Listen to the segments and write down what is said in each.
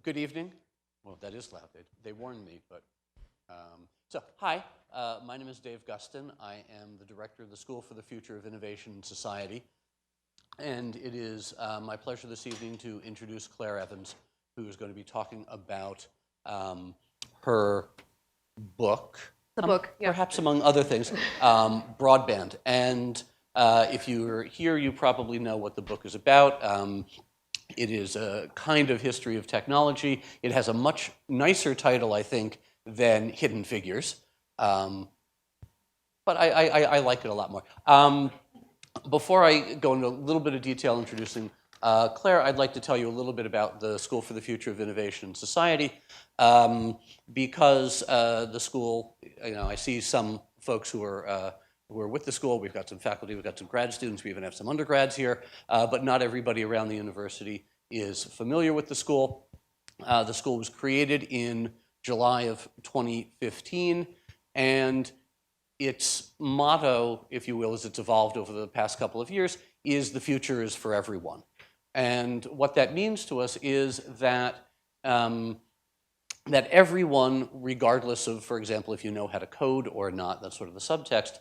Good evening. Well, that is loud. They warned me, but hi. My name is Dave Gustin. I am the director of the School for the Future of Innovation and Society, and it is my pleasure this evening to introduce Claire Evans, who is going to be talking about her book. The book, yeah. Perhaps among other things, broadband. And if you're here, you probably know what the book is about. It is a kind of history of technology. It has a much nicer title, I think, than Hidden Figures. But I like it a lot more. Before I go into a little bit of detail introducing Claire, I'd like to tell you a little bit about the School for the Future of Innovation and Society, because the school, I see some folks who are with the school. We've got some faculty, we've got some grad students, we even have some undergrads here, but not everybody around the university is familiar with the school. The school was created in July of 2015, and its motto, if you will, as it's evolved over the past couple of years, is "the future is for everyone." And what that means to us is that that everyone, regardless of, for example, if you know how to code or not, that's sort of the subtext,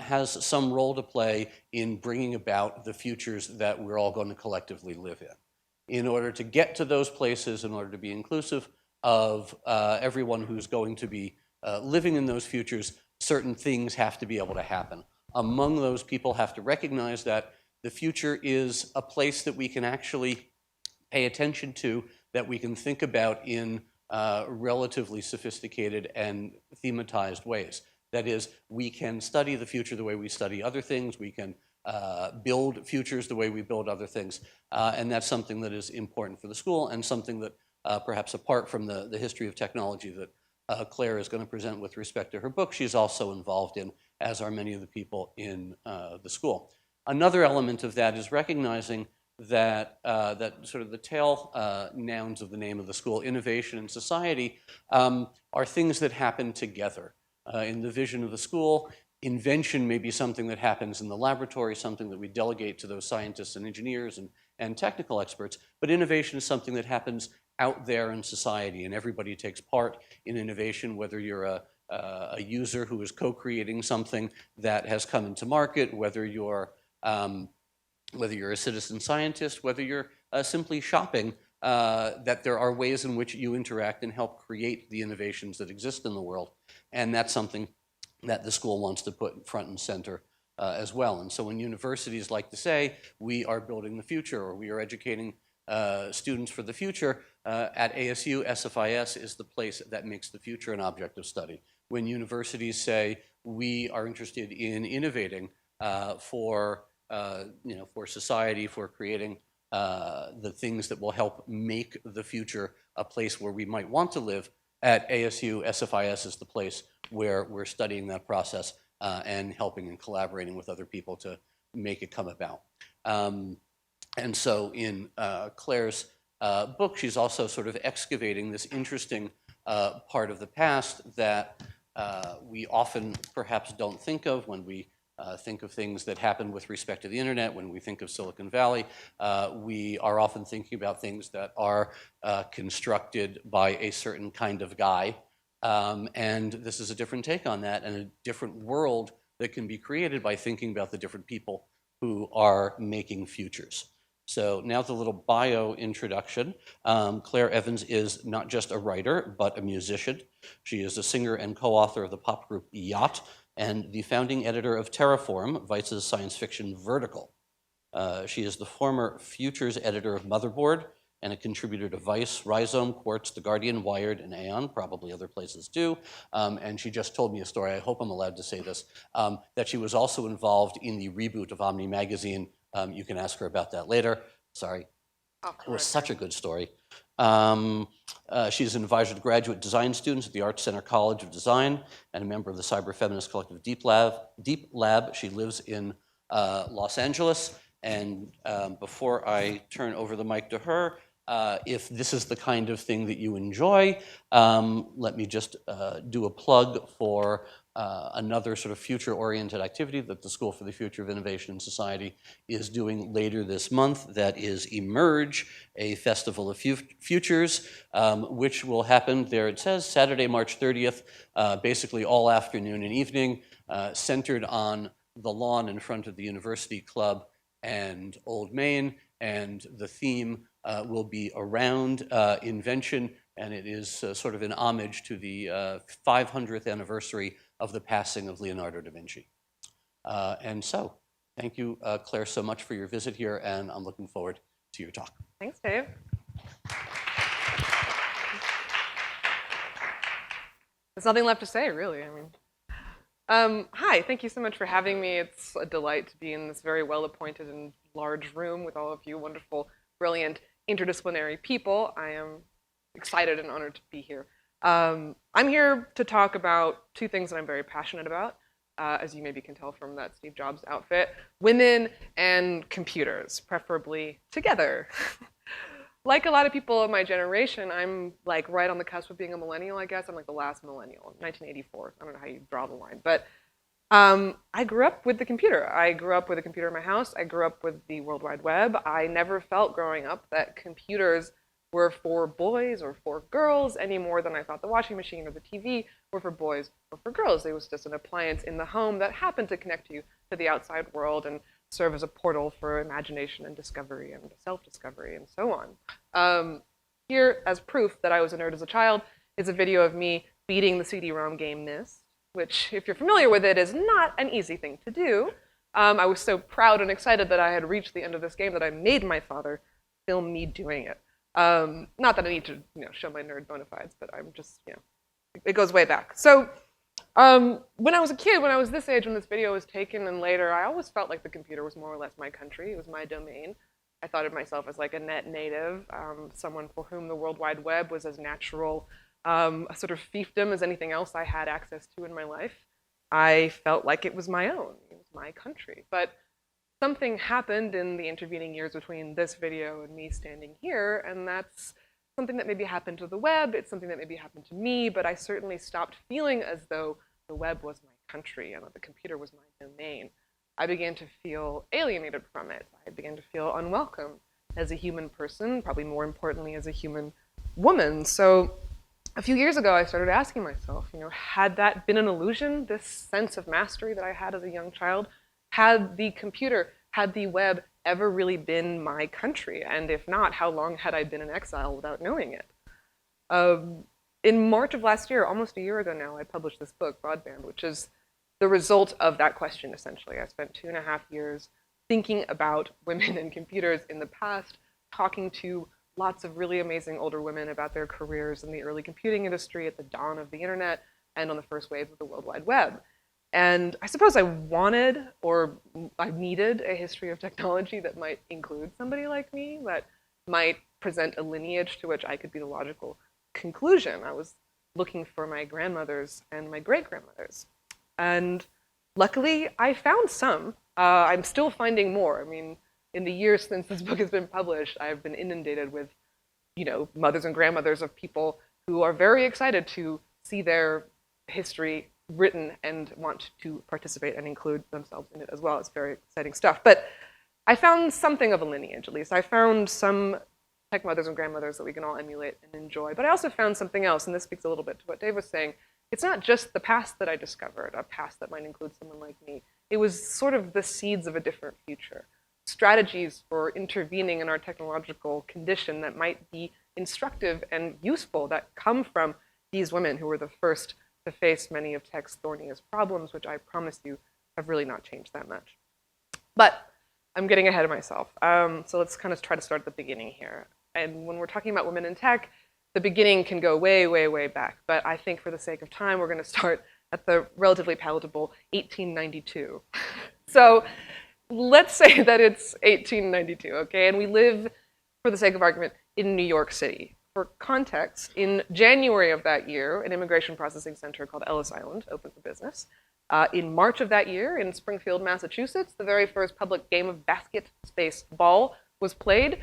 has some role to play in bringing about the futures that we're all going to collectively live in. In order to get to those places, in order to be inclusive of everyone who's going to be living in those futures, certain things have to be able to happen. Among those, people have to recognize that the future is a place that we can actually pay attention to, that we can think about in relatively sophisticated and thematized ways. That is, we can study the future the way we study other things. We can build futures the way we build other things. And that's something that is important for the school, and something that perhaps apart from the history of technology that Claire is going to present with respect to her book, she's also involved in, as are many of the people in the school. Another element of that is recognizing that that sort of the tail nouns of the name of the school, innovation and society, are things that happen together. In the vision of the school, invention may be something that happens in the laboratory, something that we delegate to those scientists and engineers and technical experts, but innovation is something that happens out there in society, and everybody takes part in innovation, whether you're a user who is co-creating something that has come into market, whether you're a citizen scientist, whether you're simply shopping, that there are ways in which you interact and help create the innovations that exist in the world. And that's something that the school wants to put front and center as well. And so when universities like to say, we are building the future, or we are educating students for the future, at ASU, SFIS is the place that makes the future an object of study. When universities say, we are interested in innovating for society, for creating the things that will help make the future a place where we might want to live, at ASU, SFIS is the place where we're studying that process and helping and collaborating with other people to make it come about. And so in Claire's book, she's also sort of excavating this interesting part of the past that we often perhaps don't think of when we think of things that happen with respect to the internet. When we think of Silicon Valley, we are often thinking about things that are constructed by a certain kind of guy. And this is a different take on that, and a different world that can be created by thinking about the different people who are making futures. So now the little bio introduction. Claire Evans is not just a writer, but a musician. She is a singer and co-author of the pop group Yacht, and the founding editor of Terraform, Vice's science fiction Vertical. She is the former Futures editor of Motherboard, and a contributor to Vice, Rhizome, Quartz, The Guardian, Wired, and Aeon, probably other places too. And she just told me a story, I hope I'm allowed to say this, that she was also involved in the reboot of Omni Magazine. You can ask her about that later. Sorry. It was such a good story. She's an advisor to graduate design students at the Art Center College of Design, and a member of the cyber feminist collective Deep Lab. She lives in Los Angeles. And before I turn over the mic to her, If this is the kind of thing that you enjoy, let me just do a plug for another sort of future-oriented activity that the School for the Future of Innovation and Society is doing later this month. That is Emerge, a festival of futures, which will happen, there it says, Saturday, March 30th, basically all afternoon and evening, centered on the lawn in front of the University Club and Old Main, and the theme will be around invention, and it is sort of an homage to the 500th anniversary of the passing of Leonardo da Vinci. And so, thank you, Claire, so much for your visit here, and I'm looking forward to your talk. Thanks, Dave. There's nothing left to say, really. I mean, hi, thank you so much for having me. It's a delight to be in this very well-appointed and large room with all of you wonderful, brilliant, interdisciplinary people. I am excited and honored to be here. I'm here to talk about two things that I'm very passionate about, as you maybe can tell from that Steve Jobs outfit: women and computers, preferably together. Like a lot of people of my generation, I'm like right on the cusp of being a millennial, I guess. I'm like the last millennial, 1984. I don't know how you draw the line, but I grew up with the computer. I grew up with a computer in my house. I grew up with the World Wide Web. I never felt growing up that computers were for boys or for girls any more than I thought the washing machine or the TV were for boys or for girls. It was just an appliance in the home that happened to connect you to the outside world and serve as a portal for imagination and discovery and self-discovery and so on. Here, as proof that I was a nerd as a child, is a video of me beating the CD-ROM game Myst, which, if you're familiar with it, is not an easy thing to do. I was so proud and excited that I had reached the end of this game that I made my father film me doing it. Not that I need to, show my nerd bona fides, but I'm just, it goes way back. So when I was a kid, when I was this age, when this video was taken and later, I always felt like the computer was more or less my country. It was my domain. I thought of myself as like a net native, someone for whom the World Wide Web was as natural a sort of fiefdom as anything else I had access to in my life. I felt like it was my own. It was my country. But something happened in the intervening years between this video and me standing here, and that's something that maybe happened to the web. It's something that maybe happened to me, but I certainly stopped feeling as though the web was my country and that the computer was my domain. I began to feel alienated from it. I began to feel unwelcome as a human person, probably more importantly as a human woman. So a few years ago, I started asking myself, had that been an illusion, this sense of mastery that I had as a young child? Had the computer, had the web ever really been my country? And if not, how long had I been in exile without knowing it? In March of last year, almost a year ago now, I published this book, Broadband, which is the result of that question, essentially. I spent 2.5 years thinking about women and computers in the past, talking to lots of really amazing older women about their careers in the early computing industry at the dawn of the internet and on the first wave of the World Wide Web. And I suppose I wanted, or I needed, a history of technology that might include somebody like me, that might present a lineage to which I could be the logical conclusion. I was looking for my grandmothers and my great-grandmothers. And luckily, I found some. I'm still finding more. I mean, in the years since this book has been published, I've been inundated with, mothers and grandmothers of people who are very excited to see their history written and want to participate and include themselves in it as well. It's very exciting stuff. But I found something of a lineage, at least. I found some tech mothers and grandmothers that we can all emulate and enjoy. But I also found something else, and this speaks a little bit to what Dave was saying. It's not just the past that I discovered, a past that might include someone like me. It was sort of the seeds of a different future. Strategies for intervening in our technological condition that might be instructive and useful that come from these women who were the first to face many of tech's thorniest problems, which I promise you have really not changed that much. But I'm getting ahead of myself. So let's kind of try to start at the beginning here. And when we're talking about women in tech, the beginning can go way, way, way back. But I think for the sake of time, we're going to start at the relatively palatable 1892. So let's say that it's 1892, okay? And we live, for the sake of argument, in New York City. For context, in January of that year, an immigration processing center called Ellis Island opened for business. In March of that year, in Springfield, Massachusetts, the very first public game of basket space ball was played,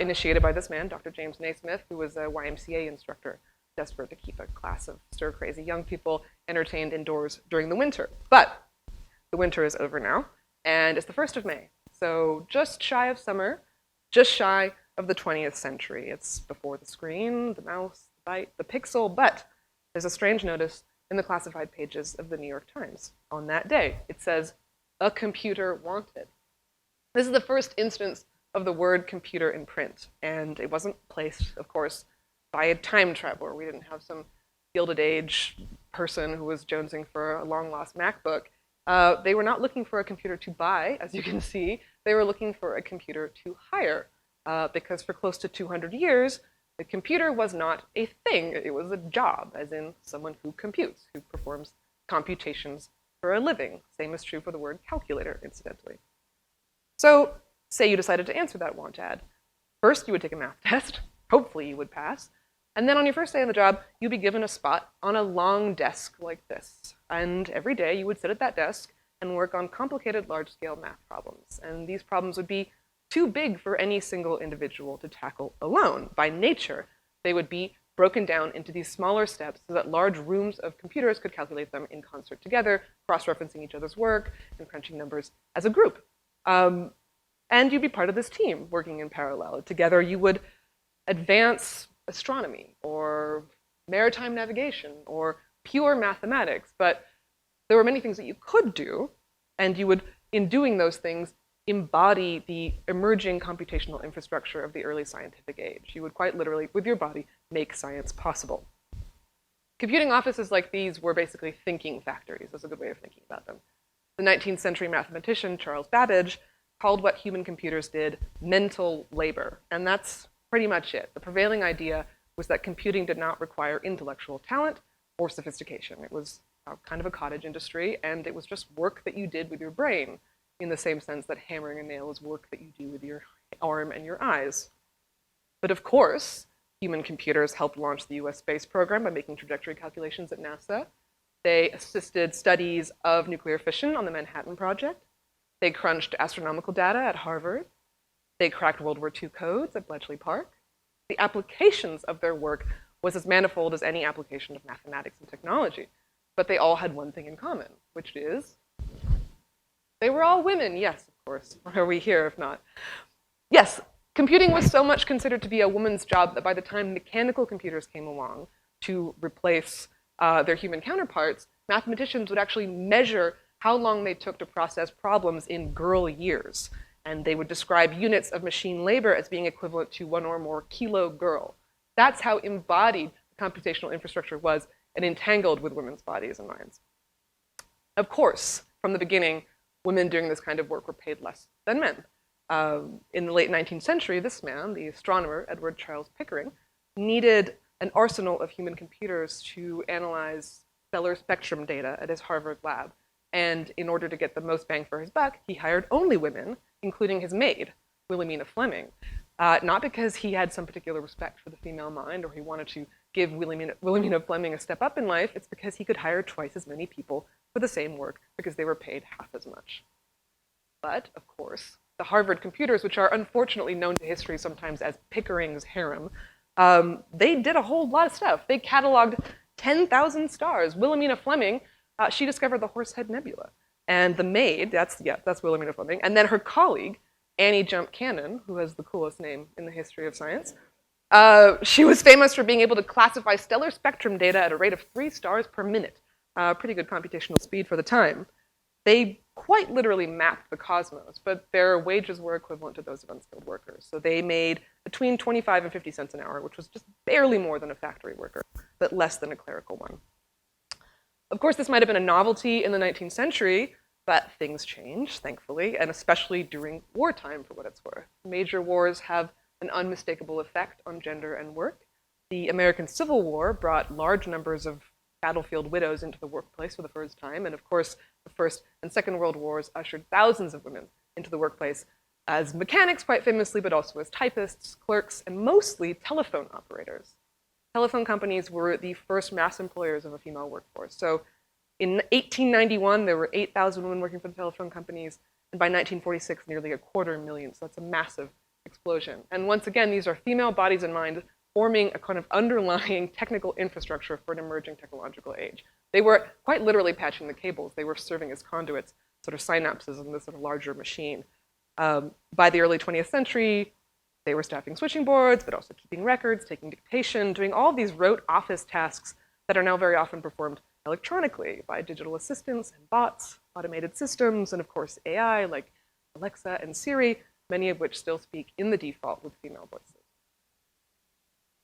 initiated by this man, Dr. James Naismith, who was a YMCA instructor, desperate to keep a class of stir-crazy young people entertained indoors during the winter. But the winter is over now, and it's the 1st of May. So just shy of summer, just shy of the 20th century. It's before the screen, the mouse, the byte, the pixel, but there's a strange notice in the classified pages of the New York Times. On that day, it says, "A computer wanted." This is the first instance of the word computer in print, and it wasn't placed, of course, by a time traveler. We didn't have some Gilded Age person who was jonesing for a long-lost MacBook. They were not looking for a computer to buy, as you can see. They were looking for a computer to hire, because for close to 200 years, the computer was not a thing. It was a job, as in someone who computes, who performs computations for a living. Same is true for the word calculator, incidentally. So say you decided to answer that want ad. First, you would take a math test. Hopefully you would pass. And then on your first day on the job, you'd be given a spot on a long desk like this. And every day you would sit at that desk and work on complicated large-scale math problems. And these problems would be too big for any single individual to tackle alone. By nature, they would be broken down into these smaller steps so that large rooms of computers could calculate them in concert together, cross-referencing each other's work and crunching numbers as a group. And you'd be part of this team working in parallel. Together you would advance astronomy or maritime navigation or pure mathematics, but there were many things that you could do, and you would, in doing those things, embody the emerging computational infrastructure of the early scientific age. You would quite literally, with your body, make science possible. Computing offices like these were basically thinking factories. That's a good way of thinking about them. The 19th century mathematician Charles Babbage called what human computers did mental labor, and that's pretty much it. The prevailing idea was that computing did not require intellectual talent or sophistication. It was kind of a cottage industry, and it was just work that you did with your brain, in the same sense that hammering a nail is work that you do with your arm and your eyes. But of course, human computers helped launch the US space program by making trajectory calculations at NASA. They assisted studies of nuclear fission on the Manhattan Project. They crunched astronomical data at Harvard. They cracked World War II codes at Bletchley Park. The applications of their work was as manifold as any application of mathematics and technology. But they all had one thing in common, which is they were all women. Yes, of course. Why are we here if not? Yes, computing was so much considered to be a woman's job that by the time mechanical computers came along to replace their human counterparts, mathematicians would actually measure how long they took to process problems in girl years. And they would describe units of machine labor as being equivalent to 1 or more kilo girl. That's how embodied the computational infrastructure was and entangled with women's bodies and minds. Of course, from the beginning, women doing this kind of work were paid less than men. In the late 19th century, this man, the astronomer Edward Charles Pickering, needed an arsenal of human computers to analyze stellar spectrum data at his Harvard lab. And in order to get the most bang for his buck, he hired only women, including his maid, Wilhelmina Fleming. Not because he had some particular respect for the female mind or he wanted to give Wilhelmina Fleming a step up in life. It's because he could hire twice as many people for the same work because they were paid half as much. But, of course, the Harvard computers, which are unfortunately known to history sometimes as Pickering's harem, they did a whole lot of stuff. They cataloged 10,000 stars. Wilhelmina Fleming, she discovered the Horsehead Nebula. And the maid, that's Wilhelmina Fleming, and then her colleague, Annie Jump Cannon, who has the coolest name in the history of science, she was famous for being able to classify stellar spectrum data at a rate of 3 stars per minute. Pretty good computational speed for the time. They quite literally mapped the cosmos, but their wages were equivalent to those of unskilled workers. So they made between 25 and 50 cents an hour, which was just barely more than a factory worker, but less than a clerical one. Of course, this might have been a novelty in the 19th century, but things change, thankfully, and especially during wartime, for what it's worth. Major wars have an unmistakable effect on gender and work. The American Civil War brought large numbers of battlefield widows into the workplace for the first time, and of course, the First and Second World Wars ushered thousands of women into the workplace as mechanics, quite famously, but also as typists, clerks, and mostly telephone operators. Telephone companies were the first mass employers of a female workforce. So in 1891, there were 8,000 women working for the telephone companies, and by 1946, nearly 250,000. So that's a massive explosion. And once again, these are female bodies and minds forming a kind of underlying technical infrastructure for an emerging technological age. They were quite literally patching the cables. They were serving as conduits, sort of synapses in this sort of larger machine. By the early 20th century, they were staffing switching boards, but also keeping records, taking dictation, doing all these rote office tasks that are now very often performed electronically by digital assistants and bots, automated systems, and of course AI like Alexa and Siri, many of which still speak in the default with female voices.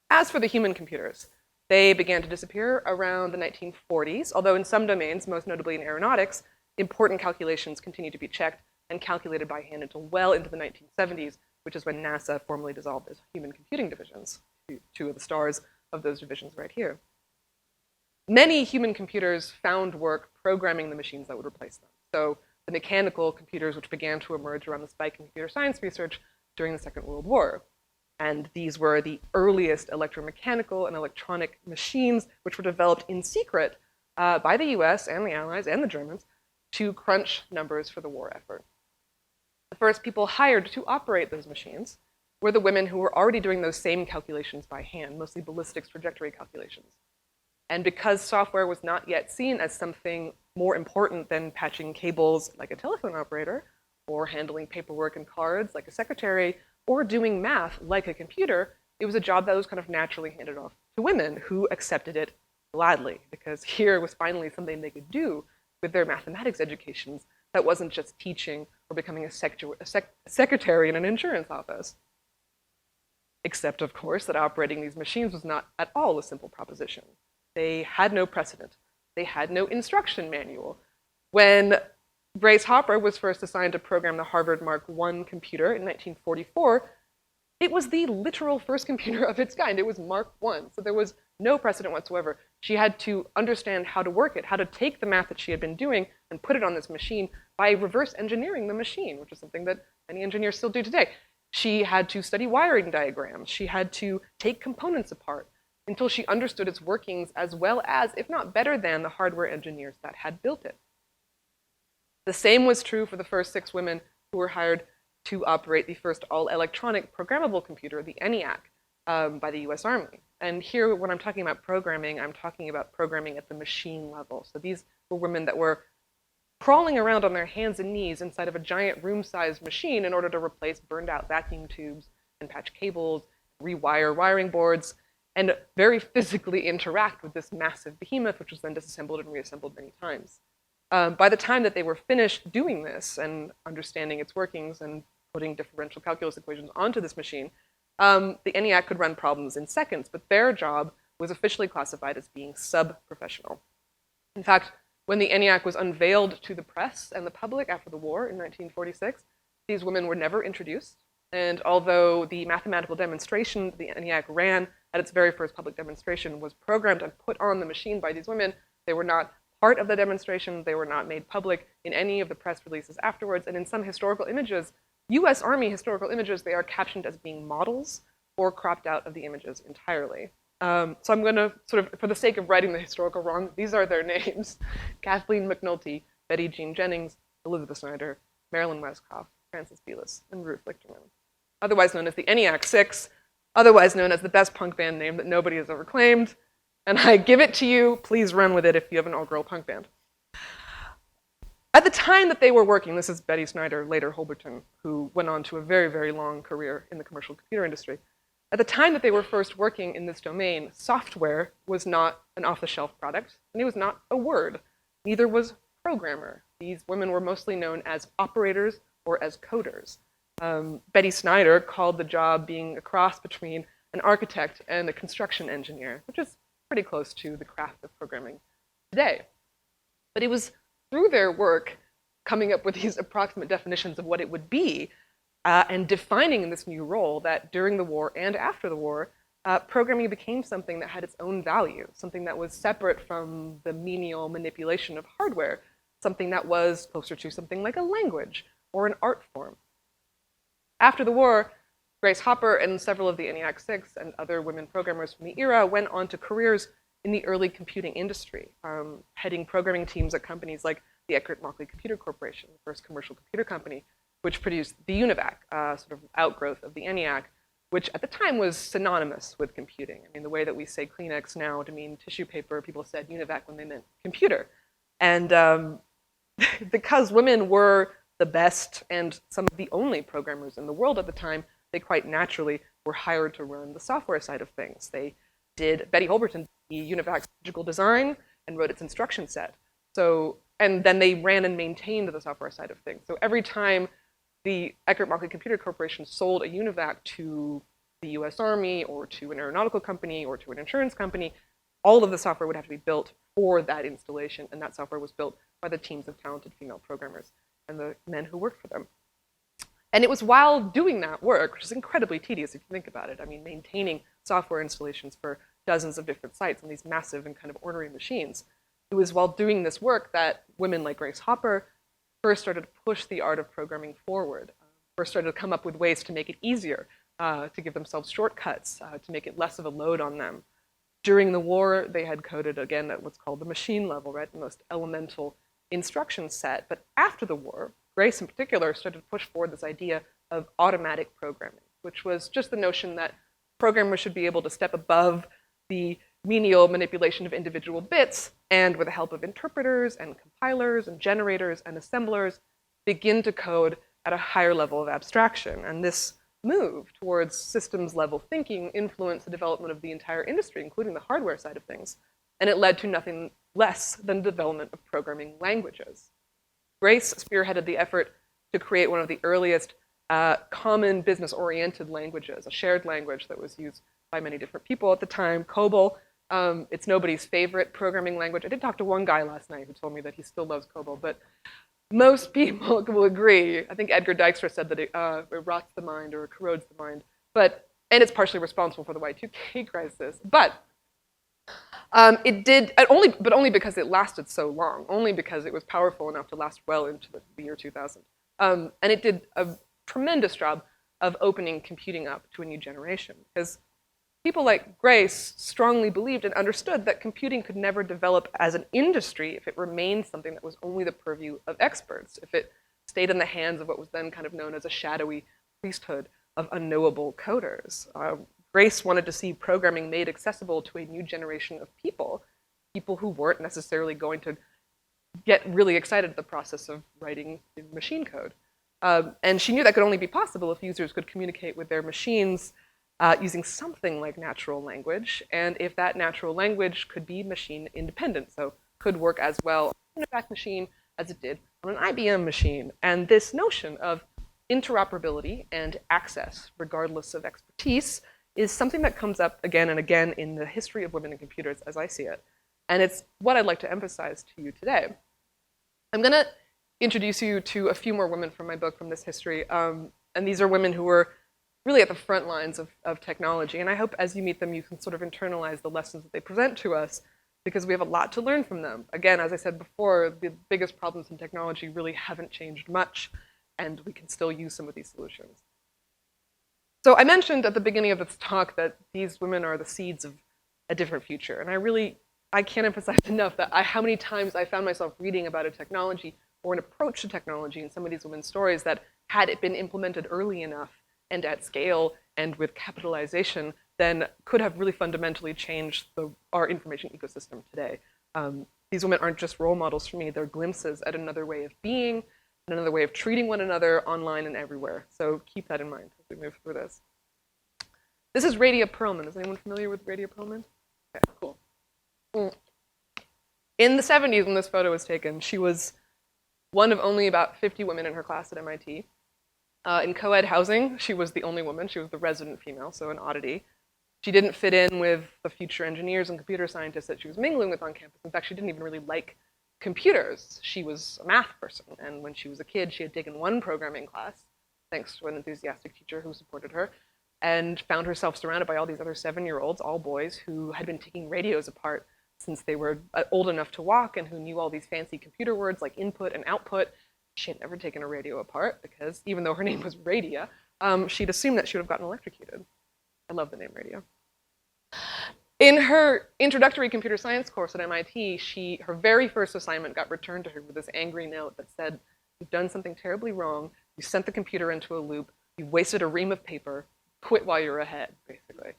As for the human computers, they began to disappear around the 1940s, although in some domains, most notably in aeronautics, important calculations continued to be checked and calculated by hand until well into the 1970s, which is when NASA formally dissolved its human computing divisions, two of the stars of those divisions right here. Many human computers found work programming the machines that would replace them. So the mechanical computers, which began to emerge around the spike in computer science research during the Second World War. And these were the earliest electromechanical and electronic machines, which were developed in secret by the US and the Allies and the Germans to crunch numbers for the war effort. The first people hired to operate those machines were the women who were already doing those same calculations by hand, mostly ballistics trajectory calculations. And because software was not yet seen as something more important than patching cables like a telephone operator, or handling paperwork and cards like a secretary, or doing math like a computer, it was a job that was kind of naturally handed off to women who accepted it gladly, because here was finally something they could do with their mathematics educations that wasn't just teaching or becoming a secretary in an insurance office. Except, of course, that operating these machines was not at all a simple proposition. They had no precedent. They had no instruction manual. When Grace Hopper was first assigned to program the Harvard Mark I computer in 1944, it was the literal first computer of its kind. It was Mark I, so there was no precedent whatsoever. She had to understand how to work it, how to take the math that she had been doing and put it on this machine by reverse engineering the machine, which is something that many engineers still do today. She had to study wiring diagrams. She had to take components apart until she understood its workings as well as, if not better than, the hardware engineers that had built it. The same was true for the first 6 women who were hired to operate the first all-electronic programmable computer, the ENIAC, by the US Army. And here, when I'm talking about programming, I'm talking about programming at the machine level. So these were women that were crawling around on their hands and knees inside of a giant room-sized machine in order to replace burned-out vacuum tubes and patch cables, rewire wiring boards, and very physically interact with this massive behemoth, which was then disassembled and reassembled many times. By the time that they were finished doing this and understanding its workings and putting differential calculus equations onto this machine, the ENIAC could run problems in seconds, but their job was officially classified as being sub-professional. In fact, when the ENIAC was unveiled to the press and the public after the war in 1946, these women were never introduced. And although the mathematical demonstration the ENIAC ran at its very first public demonstration was programmed and put on the machine by these women, they were not part of the demonstration. They were not made public in any of the press releases afterwards. And in some historical images, US Army historical images, they are captioned as being models or cropped out of the images entirely. So I'm going to sort of, for the sake of righting the historical wrong, these are their names: Kathleen McNulty, Betty Jean Jennings, Elizabeth Snyder, Marilyn Westcott, Frances Belis, and Ruth Lichterman. Otherwise known as the ENIAC 6, otherwise known as the best punk band name that nobody has ever claimed. And I give it to you, please run with it if you have an all-girl punk band. At the time that they were working, this is Betty Snyder, later Holberton, who went on to a very, very long career in the commercial computer industry. At the time that they were first working in this domain, software was not an off-the-shelf product, and it was not a word. Neither was programmer. These women were mostly known as operators or as coders. Betty Snyder called the job being a cross between an architect and a construction engineer, which is pretty close to the craft of programming today. But it was through their work coming up with these approximate definitions of what it would be and defining this new role that during the war and after the war, programming became something that had its own value, something that was separate from the menial manipulation of hardware, something that was closer to something like a language or an art form. After the war, Grace Hopper and several of the ENIAC 6 and other women programmers from the era went on to careers in the early computing industry, heading programming teams at companies like the Eckert Mauchly Computer Corporation, the first commercial computer company, which produced the UNIVAC, sort of outgrowth of the ENIAC, which at the time was synonymous with computing. I mean, the way that we say Kleenex now to mean tissue paper, people said UNIVAC when they meant computer. And because women were the best and some of the only programmers in the world at the time, they quite naturally were hired to run the software side of things. Betty Holberton, the UNIVAC's logical design and wrote its instruction set. And then they ran and maintained the software side of things. So every time the Eckert-Markley Computer Corporation sold a UNIVAC to the US Army or to an aeronautical company or to an insurance company, all of the software would have to be built for that installation, and that software was built by the teams of talented female programmers and the men who worked for them. And it was while doing that work, which is incredibly tedious if you think about it, I mean, maintaining software installations for dozens of different sites on these massive and kind of ornery machines, it was while doing this work that women like Grace Hopper first started to push the art of programming forward, first started to come up with ways to make it easier, to give themselves shortcuts, to make it less of a load on them. During the war, they had coded, again, at what's called the machine level, right, the most elemental instruction set. But after the war, Grace in particular started to push forward this idea of automatic programming, which was just the notion that programmers should be able to step above the menial manipulation of individual bits and, with the help of interpreters and compilers and generators and assemblers, begin to code at a higher level of abstraction. And this move towards systems level thinking influenced the development of the entire industry, including the hardware side of things. And it led to nothing less than the development of programming languages. Grace spearheaded the effort to create one of the earliest common business-oriented languages, a shared language that was used by many different people at the time, COBOL. It's nobody's favorite programming language. I did talk to one guy last night who told me that he still loves COBOL, but most people will agree. I think Edgar Dijkstra said that it rots the mind or corrodes the mind, and it's partially responsible for the Y2K crisis. But it did, only because it lasted so long, only because it was powerful enough to last well into the year 2000. And it did a tremendous job of opening computing up to a new generation, because people like Grace strongly believed and understood that computing could never develop as an industry if it remained something that was only the purview of experts, if it stayed in the hands of what was then kind of known as a shadowy priesthood of unknowable coders. Grace wanted to see programming made accessible to a new generation of people who weren't necessarily going to get really excited at the process of writing machine code. And she knew that could only be possible if users could communicate with their machines using something like natural language, and if that natural language could be machine independent, so could work as well on a UNIVAC machine as it did on an IBM machine. And this notion of interoperability and access, regardless of expertise, is something that comes up again and again in the history of women in computers as I see it. And it's what I'd like to emphasize to you today. I'm going to introduce you to a few more women from my book from this history. And these are women who were really at the front lines of technology. And I hope as you meet them, you can sort of internalize the lessons that they present to us, because we have a lot to learn from them. Again, as I said before, the biggest problems in technology really haven't changed much, and we can still use some of these solutions. So I mentioned at the beginning of this talk that these women are the seeds of a different future. And I can't emphasize enough that how many times I found myself reading about a technology or an approach to technology in some of these women's stories that, had it been implemented early enough and at scale and with capitalization, then could have really fundamentally changed our information ecosystem today. These women aren't just role models for me, they're glimpses at another way of being, and another way of treating one another online and everywhere. So keep that in mind as we move through this. This is Radia Perlman. Is anyone familiar with Radia Perlman? Okay, cool. In the 70s, when this photo was taken, she was one of only about 50 women in her class at MIT. In co-ed housing, she was the only woman. She was the resident female, so an oddity. She didn't fit in with the future engineers and computer scientists that she was mingling with on campus. In fact, she didn't even really like computers. She was a math person, and when she was a kid, she had taken one programming class, thanks to an enthusiastic teacher who supported her, and found herself surrounded by all these other 7-year-olds, all boys, who had been taking radios apart since they were old enough to walk and who knew all these fancy computer words like input and output. She had never taken a radio apart because, even though her name was Radia, she'd assumed that she would have gotten electrocuted. I love the name Radia. In her introductory computer science course at MIT, her very first assignment got returned to her with this angry note that said, "You've done something terribly wrong. You sent the computer into a loop, you wasted a ream of paper, quit while you were ahead, basically.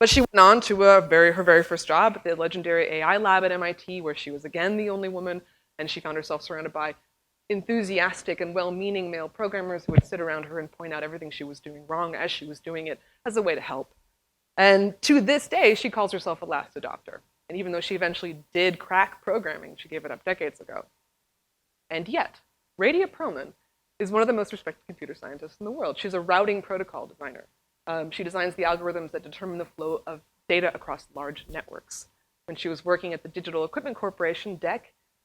But she went on to her very first job at the legendary AI lab at MIT, where she was again the only woman, and she found herself surrounded by enthusiastic and well-meaning male programmers who would sit around her and point out everything she was doing wrong as she was doing it as a way to help. And to this day, she calls herself a last adopter. And even though she eventually did crack programming, she gave it up decades ago. And yet, Radia Perlman is one of the most respected computer scientists in the world. She's a routing protocol designer. She designs the algorithms that determine the flow of data across large networks. When she was working at the Digital Equipment Corporation, DEC,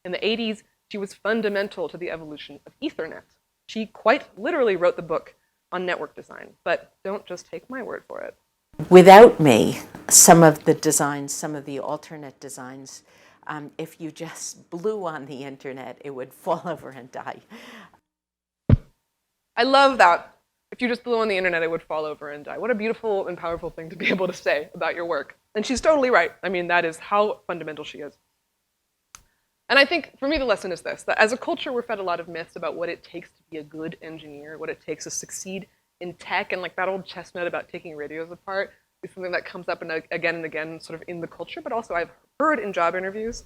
in the 80s, she was fundamental to the evolution of Ethernet. She quite literally wrote the book on network design, but don't just take my word for it. Without me, some of the designs, some of the alternate designs, if you just blew on the internet, it would fall over and die. I love that. If you just blew on the internet, it would fall over and die. What a beautiful and powerful thing to be able to say about your work. And she's totally right. I mean, that is how fundamental she is. And I think, for me, the lesson is this, that as a culture, we're fed a lot of myths about what it takes to be a good engineer, what it takes to succeed in tech, and like that old chestnut about taking radios apart is something that comes up again and again sort of in the culture, but also I've heard in job interviews.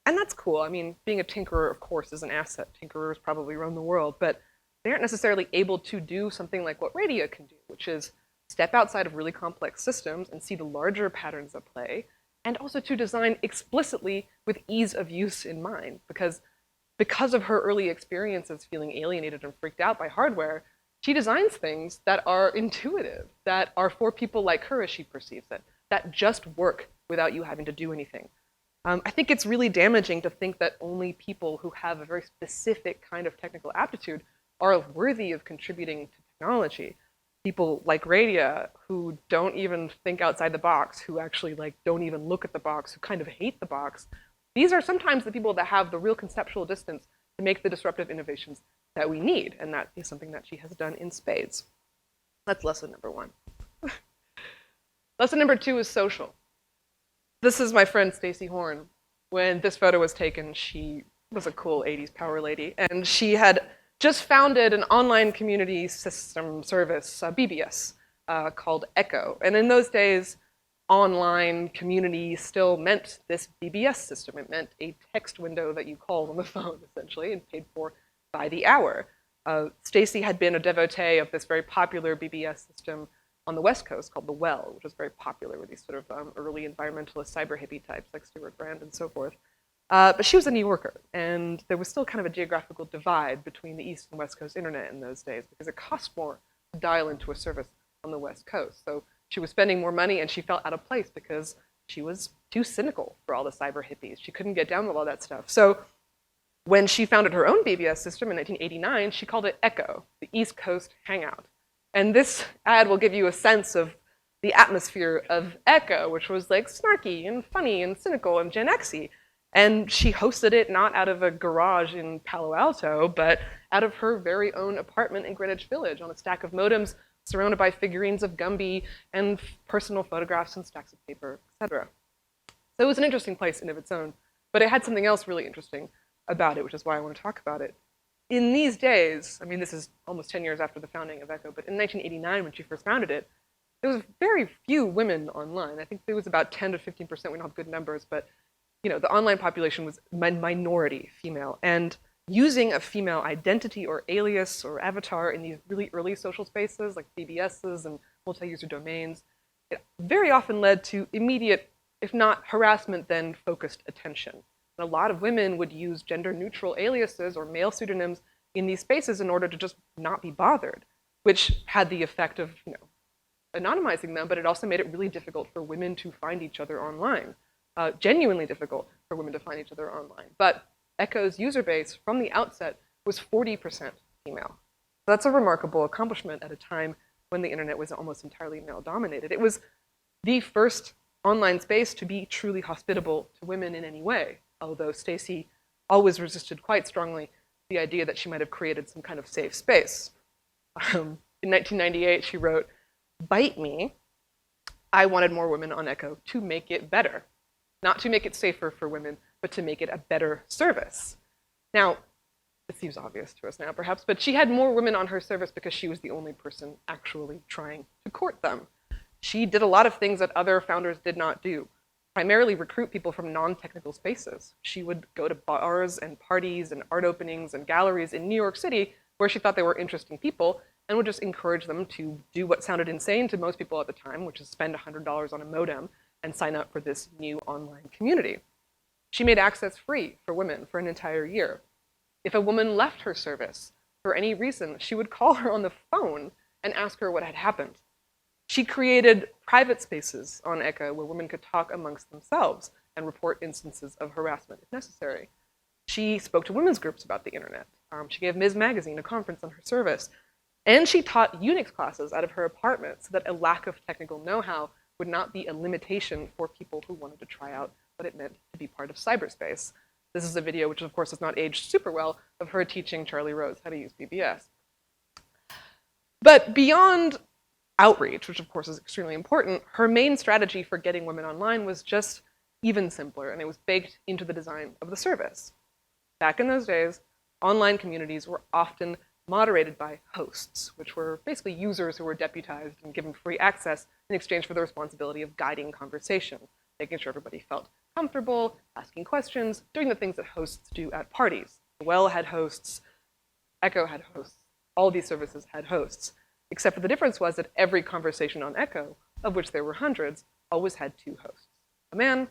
And that's cool. I mean, being a tinkerer, of course, is an asset. Tinkerers probably run the world, but they aren't necessarily able to do something like what Radia can do, which is step outside of really complex systems and see the larger patterns at play, and also to design explicitly with ease of use in mind. Because of her early experiences feeling alienated and freaked out by hardware, she designs things that are intuitive, that are for people like her as she perceives it, that just work without you having to do anything. I think it's really damaging to think that only people who have a very specific kind of technical aptitude are worthy of contributing to technology. People like Radia, who don't even think outside the box, who actually like don't even look at the box, who kind of hate the box. These are sometimes the people that have the real conceptual distance to make the disruptive innovations that we need, and that is something that she has done in spades. That's lesson number one. Lesson number two is social. This is my friend Stacy Horn. When this photo was taken, she was a cool 80s power lady, and she had just founded an online community system service, BBS, called Echo. And in those days, online community still meant this BBS system. It meant a text window that you called on the phone, essentially, and paid for by the hour. Stacy had been a devotee of this very popular BBS system on the West Coast called The Well, which was very popular with these sort of early environmentalist cyber hippie types like Stuart Brand and so forth. But she was a New Yorker, and there was still kind of a geographical divide between the East and West Coast internet in those days because it cost more to dial into a service on the West Coast. So she was spending more money, and she felt out of place because she was too cynical for all the cyber hippies. She couldn't get down with all that stuff. So when she founded her own BBS system in 1989, she called it Echo, the East Coast Hangout. And this ad will give you a sense of the atmosphere of Echo, which was like snarky and funny and cynical and Gen X-y. And she hosted it not out of a garage in Palo Alto, but out of her very own apartment in Greenwich Village on a stack of modems surrounded by figurines of Gumby and personal photographs and stacks of paper, etc. So it was an interesting place in of its own, but it had something else really interesting about it, which is why I want to talk about it. In these days, I mean, this is almost 10 years after the founding of Echo, but in 1989, when she first founded it, there was very few women online. I think there was about 10 to 15%, we don't have good numbers, but you know, the online population was minority female. And using a female identity or alias or avatar in these really early social spaces like BBSs and multi-user domains, it very often led to immediate, if not harassment, then focused attention. And a lot of women would use gender-neutral aliases or male pseudonyms in these spaces in order to just not be bothered, which had the effect of, you know, anonymizing them, but it also made it really difficult for women to find each other online. Genuinely difficult for women to find each other online. But Echo's user base from the outset was 40% female. So that's a remarkable accomplishment at a time when the internet was almost entirely male-dominated. It was the first online space to be truly hospitable to women in any way, although Stacy always resisted quite strongly the idea that she might have created some kind of safe space. In 1998, she wrote, "Bite me, I wanted more women on Echo to make it better. Not to make it safer for women, but to make it a better service." Now, It seems obvious to us now, perhaps, but she had more women on her service because she was the only person actually trying to court them. She did a lot of things that other founders did not do, primarily recruit people from non-technical spaces. She would go to bars and parties and art openings and galleries in New York City where she thought they were interesting people and would just encourage them to do what sounded insane to most people at the time, which is spend $100 on a modem and sign up for this new online community. She made access free for women for an entire year. If a woman left her service for any reason, she would call her on the phone and ask her what had happened. She created private spaces on Echo where women could talk amongst themselves and report instances of harassment if necessary. She spoke to women's groups about the internet. She gave Ms. Magazine a conference on her service. And she taught Unix classes out of her apartment so that a lack of technical know-how would not be a limitation for people who wanted to try out what it meant to be part of cyberspace. This is a video, which of course has not aged super well, of her teaching Charlie Rose how to use BBS. But beyond outreach, which of course is extremely important, her main strategy for getting women online was just even simpler, and it was baked into the design of the service. Back in those days, online communities were often moderated by hosts, which were basically users who were deputized and given free access in exchange for the responsibility of guiding conversation, making sure everybody felt comfortable, asking questions, doing the things that hosts do at parties. Well had hosts, Echo had hosts, all of these services had hosts, except for the difference was that every conversation on Echo, of which there were hundreds, always had two hosts, a man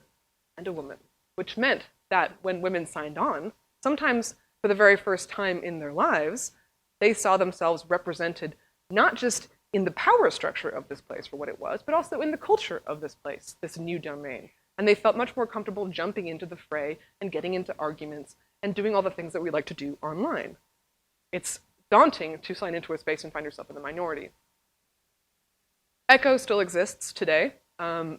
and a woman, which meant that when women signed on, sometimes for the very first time in their lives, they saw themselves represented not just in the power structure of this place for what it was, but also in the culture of this place, this new domain. And they felt much more comfortable jumping into the fray and getting into arguments and doing all the things that we like to do online. It's daunting to sign into a space and find yourself in the minority. Echo still exists today. I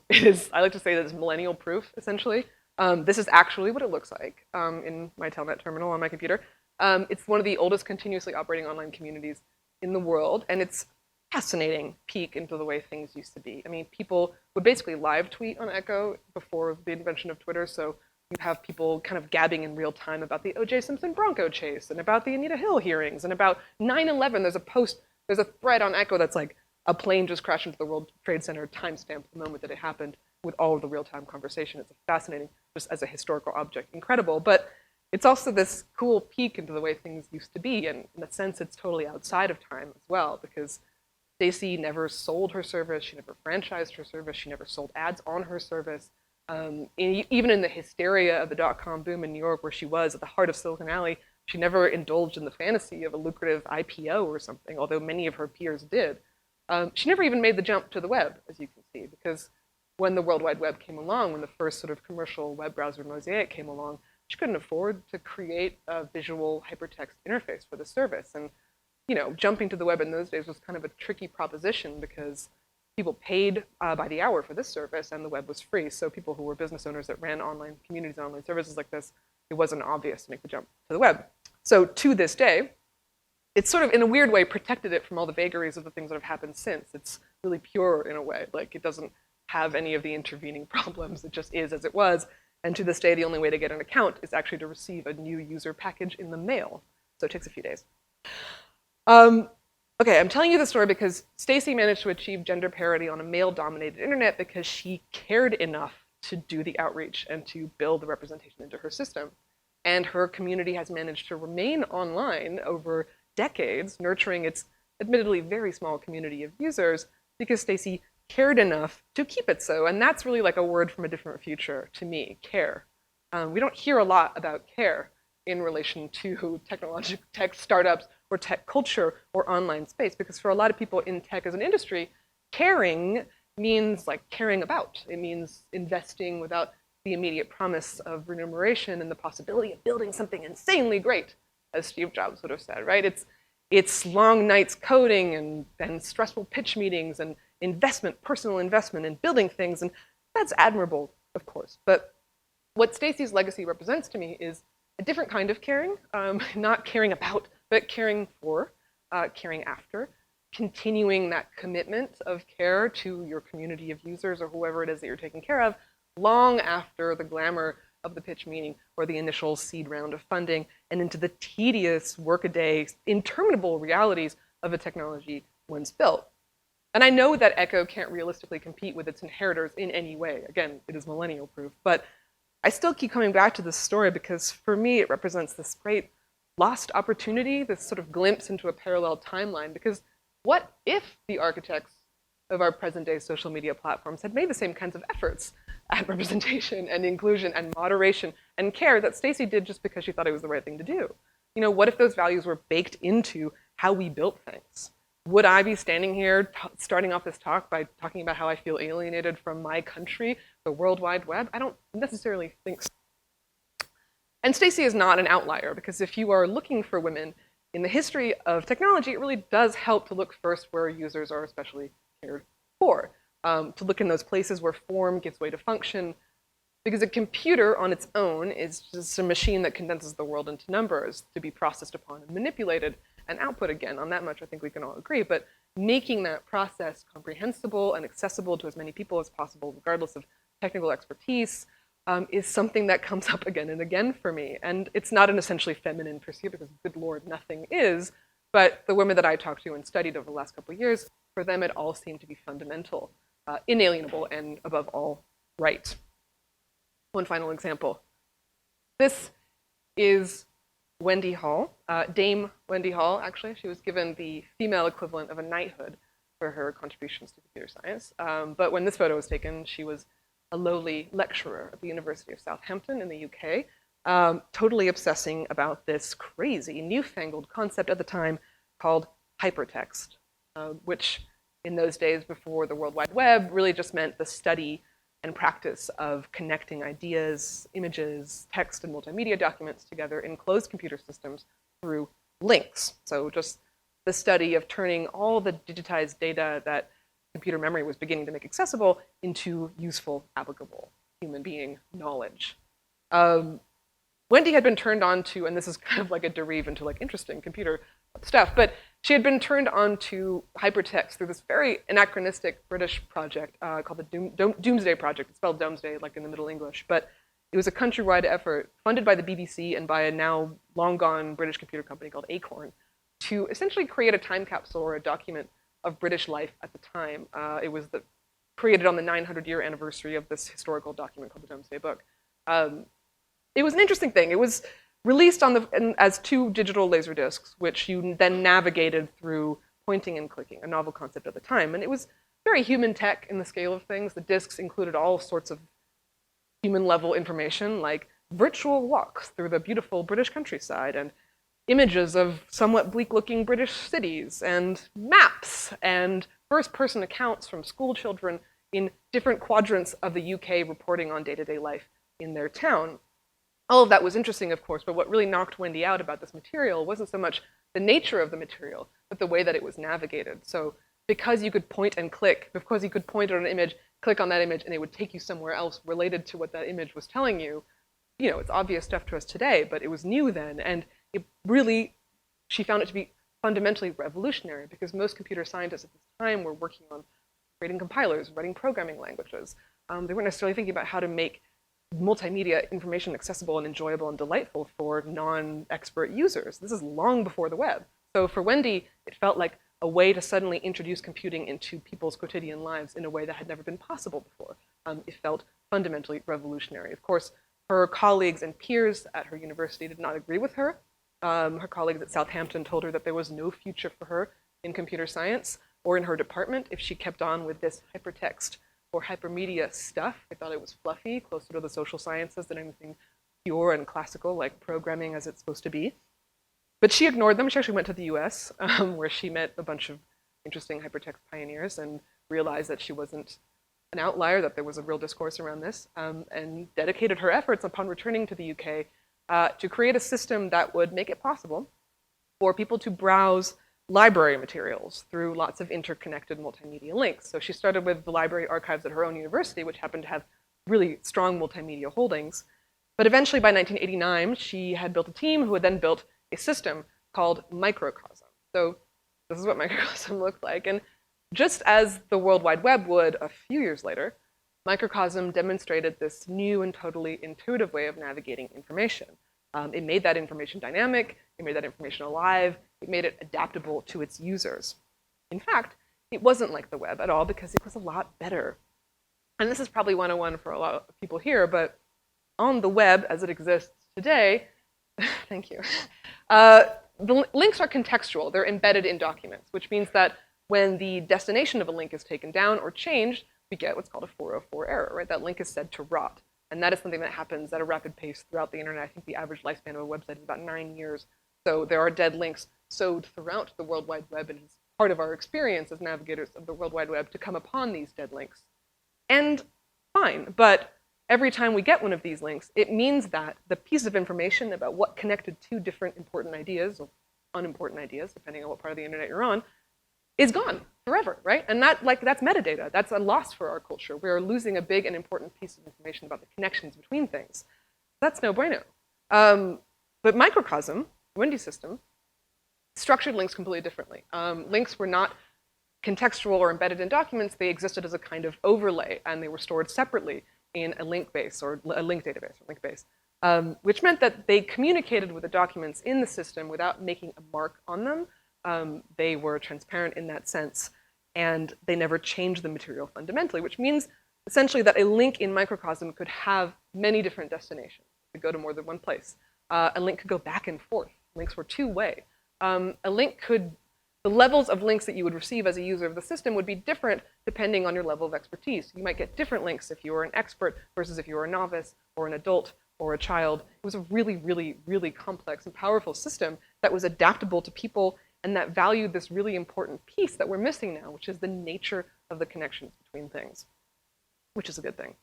like to say that it's millennial proof, essentially. This is actually what it looks like in my Telnet terminal on my computer. It's one of the oldest continuously operating online communities in the world, and it's fascinating peek into the way things used to be. I mean, people would basically live tweet on Echo before the invention of Twitter, so you have people kind of gabbing in real time about the O.J. Simpson Bronco chase and about the Anita Hill hearings and about 9/11. There's a thread on Echo that's like a plane just crashed into the World Trade Center, timestamp the moment that it happened with all of the real-time conversation. It's fascinating, just as a historical object, incredible. But it's also this cool peek into the way things used to be, and in a sense, it's totally outside of time as well, because Stacey never sold her service, she never franchised her service, she never sold ads on her service. Even in the hysteria of the dot-com boom in New York, where she was at the heart of Silicon Alley, she never indulged in the fantasy of a lucrative IPO or something, although many of her peers did. She never even made the jump to the web, as you can see, because when the World Wide Web came along, when the first sort of commercial web browser Mosaic came along, she couldn't afford to create a visual hypertext interface for the service. And jumping to the web in those days was kind of a tricky proposition because people paid by the hour for this service and the web was free. So people who were business owners that ran online communities and online services like this, it wasn't obvious to make the jump to the web. So to this day, it's sort of, in a weird way, protected it from all the vagaries of the things that have happened since. It's really pure in a way. Like, it doesn't have any of the intervening problems. It just is as it was. And to this day, the only way to get an account is actually to receive a new user package in the mail. So it takes a few days. Okay, I'm telling you this story because Stacey managed to achieve gender parity on a male-dominated internet because she cared enough to do the outreach and to build the representation into her system. And her community has managed to remain online over decades, nurturing its admittedly very small community of users because Stacey cared enough to keep it so. And that's really like a word from a different future to me, care. We don't hear a lot about care in relation to tech startups or tech culture or online space, because for a lot of people in tech as an industry, caring means like caring about. It means investing without the immediate promise of remuneration and the possibility of building something insanely great, as Steve Jobs would have said, right? It's long nights coding and stressful pitch meetings and personal investment in building things, and that's admirable, of course. But what Stacey's legacy represents to me is a different kind of caring, not caring about, but caring for, caring after, continuing that commitment of care to your community of users or whoever it is that you're taking care of, long after the glamour of the pitch meeting or the initial seed round of funding and into the tedious workaday, interminable realities of a technology once built. And I know that Echo can't realistically compete with its inheritors in any way. Again, it is millennial proof, but I still keep coming back to this story because for me, it represents this great lost opportunity, this sort of glimpse into a parallel timeline. Because what if the architects of our present day social media platforms had made the same kinds of efforts at representation and inclusion and moderation and care that Stacy did just because she thought it was the right thing to do? You know, what if those values were baked into how we built things? Would I be standing here starting off this talk by talking about how I feel alienated from my country, the World Wide Web? I don't necessarily think so. And Stacy is not an outlier, because if you are looking for women in the history of technology, it really does help to look first where users are especially cared for, to look in those places where form gives way to function, because a computer on its own is just a machine that condenses the world into numbers to be processed upon and manipulated and output again. On that much, I think we can all agree. But making that process comprehensible and accessible to as many people as possible, regardless of technical expertise, is something that comes up again and again for me. And it's not an essentially feminine pursuit, because good Lord, nothing is. But the women that I talked to and studied over the last couple of years, for them it all seemed to be fundamental, inalienable, and above all, right. One final example. This is Wendy Hall, Dame Wendy Hall, actually. She was given the female equivalent of a knighthood for her contributions to computer science. But when this photo was taken, she was a lowly lecturer at the University of Southampton in the UK, totally obsessing about this crazy, newfangled concept at the time called hypertext, which in those days before the World Wide Web really just meant the study and practice of connecting ideas, images, text, and multimedia documents together in closed computer systems through links. So just the study of turning all the digitized data that computer memory was beginning to make accessible into useful, applicable human being knowledge. Wendy had been turned on to, and this is kind of like a derive into like interesting computer stuff, but she had been turned on to hypertext through this very anachronistic British project called the Doomsday Project. It's spelled Domesday, like in the Middle English, but it was a countrywide effort funded by the BBC and by a now long-gone British computer company called Acorn to essentially create a time capsule or a document of British life at the time. It was created on the 900-year anniversary of this historical document called the Domesday Book. It was an interesting thing. It was released as 2 digital laser discs, which you then navigated through pointing and clicking, a novel concept at the time. And it was very human tech in the scale of things. The discs included all sorts of human-level information, like virtual walks through the beautiful British countryside, and images of somewhat bleak-looking British cities, and maps, and first-person accounts from school children in different quadrants of the UK reporting on day-to-day life in their town. All of that was interesting, of course, but what really knocked Wendy out about this material wasn't so much the nature of the material, but the way that it was navigated. So because you could point and click, because you could point at an image, click on that image, and it would take you somewhere else related to what that image was telling you, you know, it's obvious stuff to us today, but it was new then, and it really, she found it to be fundamentally revolutionary, because most computer scientists at this time were working on creating compilers, writing programming languages. They weren't necessarily thinking about how to make multimedia information accessible and enjoyable and delightful for non-expert users. This is long before the web. So for Wendy, it felt like a way to suddenly introduce computing into people's quotidian lives in a way that had never been possible before. It felt fundamentally revolutionary. Of course, her colleagues and peers at her university did not agree with her. Her colleagues at Southampton told her that there was no future for her in computer science or in her department if she kept on with this hypertext or hypermedia stuff. They thought it was fluffy, closer to the social sciences than anything pure and classical like programming as it's supposed to be. But she ignored them. She actually went to the US, where she met a bunch of interesting hypertext pioneers and realized that she wasn't an outlier, that there was a real discourse around this, and dedicated her efforts upon returning to the UK to create a system that would make it possible for people to browse library materials through lots of interconnected multimedia links. So she started with the library archives at her own university, which happened to have really strong multimedia holdings. But eventually, by 1989, she had built a team who had then built a system called Microcosm. So this is what Microcosm looked like. And just as the World Wide Web would a few years later, Microcosm demonstrated this new and totally intuitive way of navigating information. It made that information dynamic, it made that information alive, it made it adaptable to its users. In fact, it wasn't like the web at all because it was a lot better. And this is probably 101 for a lot of people here, but on the web as it exists today, thank you, the links are contextual. They're embedded in documents, which means that when the destination of a link is taken down or changed, we get what's called a 404 error, right? That link is said to rot. And that is something that happens at a rapid pace throughout the internet. I think the average lifespan of a website is about 9 years. So there are dead links sowed throughout the World Wide Web, and it's part of our experience as navigators of the World Wide Web to come upon these dead links. And fine, but every time we get one of these links, it means that the piece of information about what connected two different important ideas, or unimportant ideas, depending on what part of the internet you're on, is gone forever, right? And that's metadata. That's a loss for our culture. We are losing a big and important piece of information about the connections between things. That's no bueno. But microcosm, Wendy's system, structured links completely differently. Links were not contextual or embedded in documents. They existed as a kind of overlay, and they were stored separately in a link base or a link database or link base, which meant that they communicated with the documents in the system without making a mark on them. They were transparent in that sense, and they never changed the material fundamentally, which means essentially that a link in microcosm could have many different destinations. It could go to more than one place. A link could go back and forth. Links were two-way. The levels of links that you would receive as a user of the system would be different depending on your level of expertise. You might get different links if you were an expert versus if you were a novice or an adult or a child. It was a really, really, really complex and powerful system that was adaptable to people and that valued this really important piece that we're missing now, which is the nature of the connections between things, which is a good thing.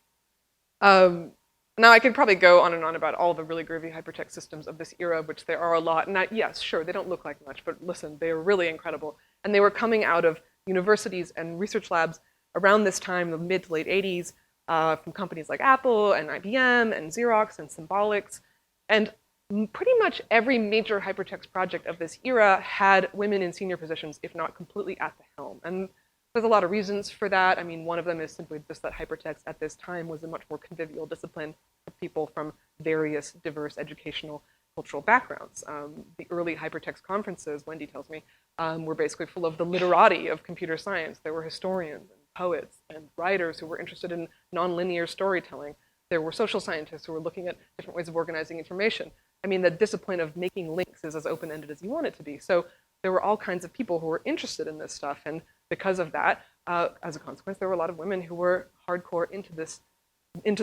Now, I could probably go on and on about all the really groovy hypertext systems of this era, which there are a lot. And yes, sure, they don't look like much, but listen, they are really incredible. And they were coming out of universities and research labs around this time, the mid to late 80s, from companies like Apple and IBM and Xerox and Symbolics. And pretty much every major hypertext project of this era had women in senior positions, if not completely at the helm. And there's a lot of reasons for that. I mean, one of them is simply just that hypertext at this time was a much more convivial discipline for people from various diverse educational, cultural backgrounds. The early hypertext conferences, Wendy tells me, were basically full of the literati of computer science. There were historians and poets and writers who were interested in nonlinear storytelling. There were social scientists who were looking at different ways of organizing information. I mean, the discipline of making links is as open-ended as you want it to be. So there were all kinds of people who were interested in this stuff, and because of that, as a consequence, there were a lot of women who were hardcore into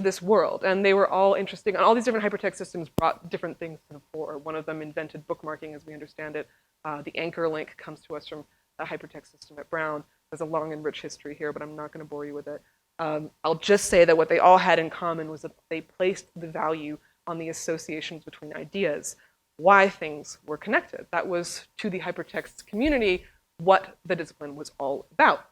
this world, and they were all interesting. And all these different hypertext systems brought different things to the fore. One of them invented bookmarking, as we understand it. The anchor link comes to us from a hypertext system at Brown. There's a long and rich history here, but I'm not going to bore you with it. I'll just say that what they all had in common was that they placed the value on the associations between ideas, why things were connected. That was, to the hypertext community, what the discipline was all about.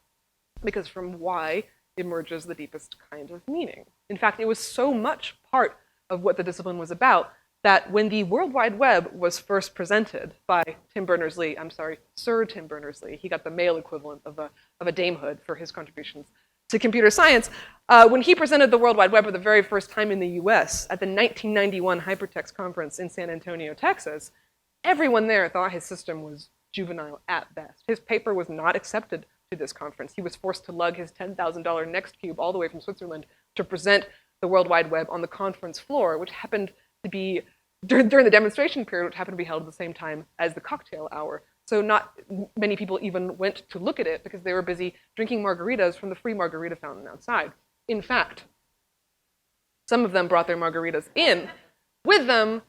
Because from why emerges the deepest kind of meaning. In fact, it was so much part of what the discipline was about that when the World Wide Web was first presented by Sir Tim Berners-Lee, he got the male equivalent of a damehood for his contributions to computer science. When he presented the World Wide Web for the very first time in the US at the 1991 Hypertext Conference in San Antonio, Texas, everyone there thought his system was juvenile at best. His paper was not accepted to this conference. He was forced to lug his $10,000 Nextcube all the way from Switzerland to present the World Wide Web on the conference floor, which happened to be, during the demonstration period, which happened to be held at the same time as the cocktail hour. So not many people even went to look at it because they were busy drinking margaritas from the free margarita fountain outside. In fact, some of them brought their margaritas in with them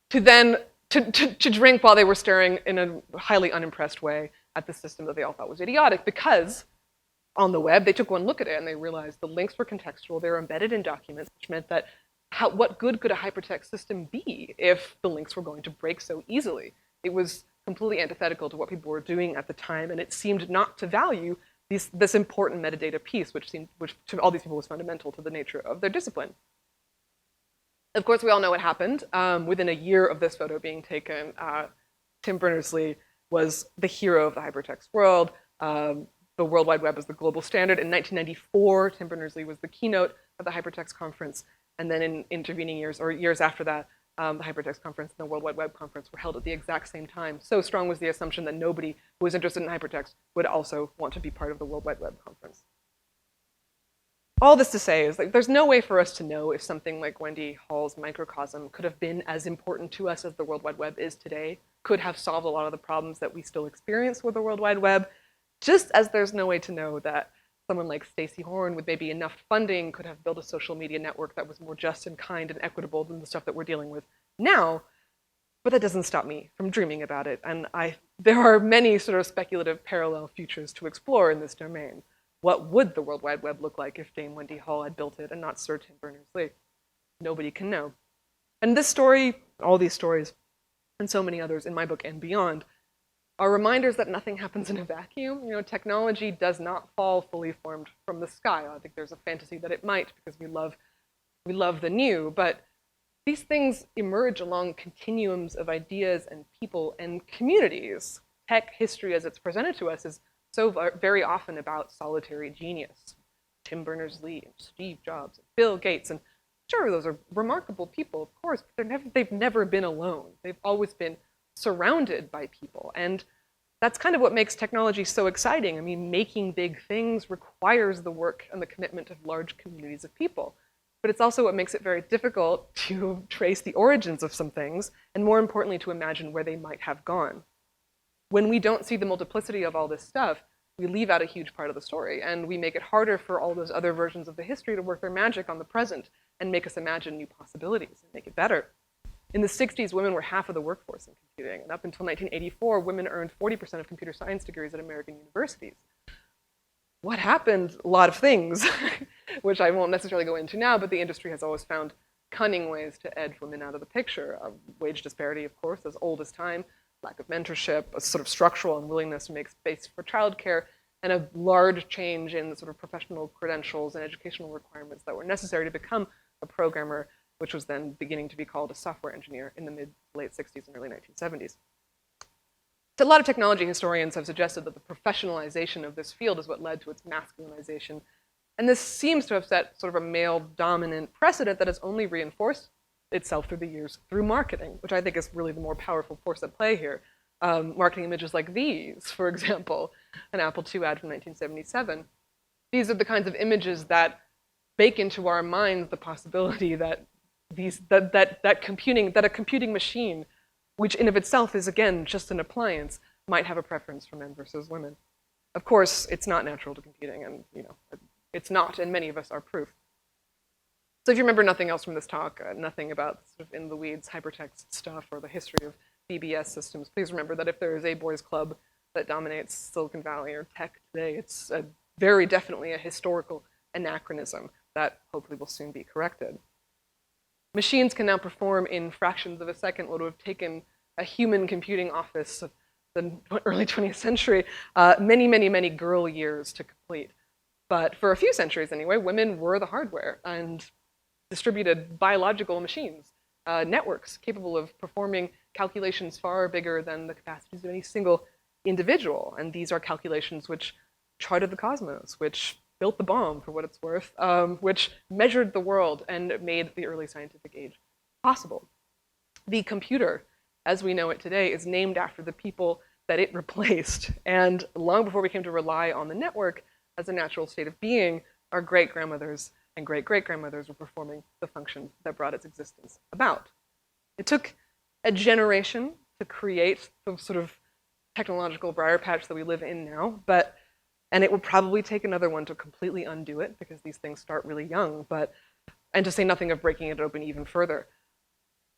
to then to drink while they were staring in a highly unimpressed way at the system that they all thought was idiotic, because on the web, they took one look at it and they realized the links were contextual, they were embedded in documents, which meant that what good could a hypertext system be if the links were going to break so easily? It was completely antithetical to what people were doing at the time, and it seemed not to value this important metadata piece, which to all these people was fundamental to the nature of their discipline. Of course, we all know what happened. Within a year of this photo being taken, Tim Berners-Lee was the hero of the hypertext world. The World Wide Web was the global standard. In 1994, Tim Berners-Lee was the keynote at the Hypertext Conference, and then in intervening years, or years after that, the Hypertext Conference and the World Wide Web Conference were held at the exact same time. So strong was the assumption that nobody who was interested in hypertext would also want to be part of the World Wide Web Conference. All this to say is, like, there's no way for us to know if something like Wendy Hall's microcosm could have been as important to us as the World Wide Web is today, could have solved a lot of the problems that we still experience with the World Wide Web, just as there's no way to know that someone like Stacey Horn with maybe enough funding could have built a social media network that was more just and kind and equitable than the stuff that we're dealing with now. But that doesn't stop me from dreaming about it. And there are many sort of speculative parallel futures to explore in this domain. What would the World Wide Web look like if Dame Wendy Hall had built it and not Sir Tim Berners-Lee? Nobody can know. And this story, all these stories, and so many others in my book and beyond, are reminders that nothing happens in a vacuum. You know, technology does not fall fully formed from the sky. I think there's a fantasy that it might because we love the new, but these things emerge along continuums of ideas and people and communities. Tech history as it's presented to us is so very often about solitary genius. Tim Berners-Lee and Steve Jobs and Bill Gates, and sure, those are remarkable people, of course, but they've never been alone. They've always been surrounded by people. And that's kind of what makes technology so exciting. I mean, making big things requires the work and the commitment of large communities of people. But it's also what makes it very difficult to trace the origins of some things, and more importantly, to imagine where they might have gone. When we don't see the multiplicity of all this stuff, we leave out a huge part of the story, and we make it harder for all those other versions of the history to work their magic on the present and make us imagine new possibilities and make it better. In the 60s, women were half of the workforce in computing, and up until 1984, women earned 40% of computer science degrees at American universities. What happened? A lot of things, which I won't necessarily go into now, but the industry has always found cunning ways to edge women out of the picture. Wage disparity, of course, as old as time, lack of mentorship, a sort of structural unwillingness to make space for childcare, and a large change in the sort of professional credentials and educational requirements that were necessary to become a programmer, which was then beginning to be called a software engineer in the mid-late 60s and early 1970s. So a lot of technology historians have suggested that the professionalization of this field is what led to its masculinization. And this seems to have set sort of a male-dominant precedent that has only reinforced itself through the years through marketing, which I think is really the more powerful force at play here. Marketing images like these, for example, an Apple II ad from 1977. These are the kinds of images that bake into our minds the possibility that a computing machine, which in of itself is, again, just an appliance, might have a preference for men versus women. Of course, it's not natural to computing, and it's not, and many of us are proof. So if you remember nothing else from this talk, nothing about sort of in the weeds hypertext stuff or the history of BBS systems, please remember that if there is a boys' club that dominates Silicon Valley or tech today, it's very definitely a historical anachronism that hopefully will soon be corrected. Machines can now perform in fractions of a second what would have taken a human computing office of the early 20th century many, many, many girl years to complete. But for a few centuries anyway, women were the hardware and distributed biological machines, networks capable of performing calculations far bigger than the capacities of any single individual. And these are calculations which charted the cosmos, which built the bomb, for what it's worth, which measured the world and made the early scientific age possible. The computer, as we know it today, is named after the people that it replaced. And long before we came to rely on the network as a natural state of being, our great-grandmothers and great-great-grandmothers were performing the function that brought its existence about. It took a generation to create the sort of technological briar patch that we live in now, and it will probably take another one to completely undo it, because these things start really young, and to say nothing of breaking it open even further.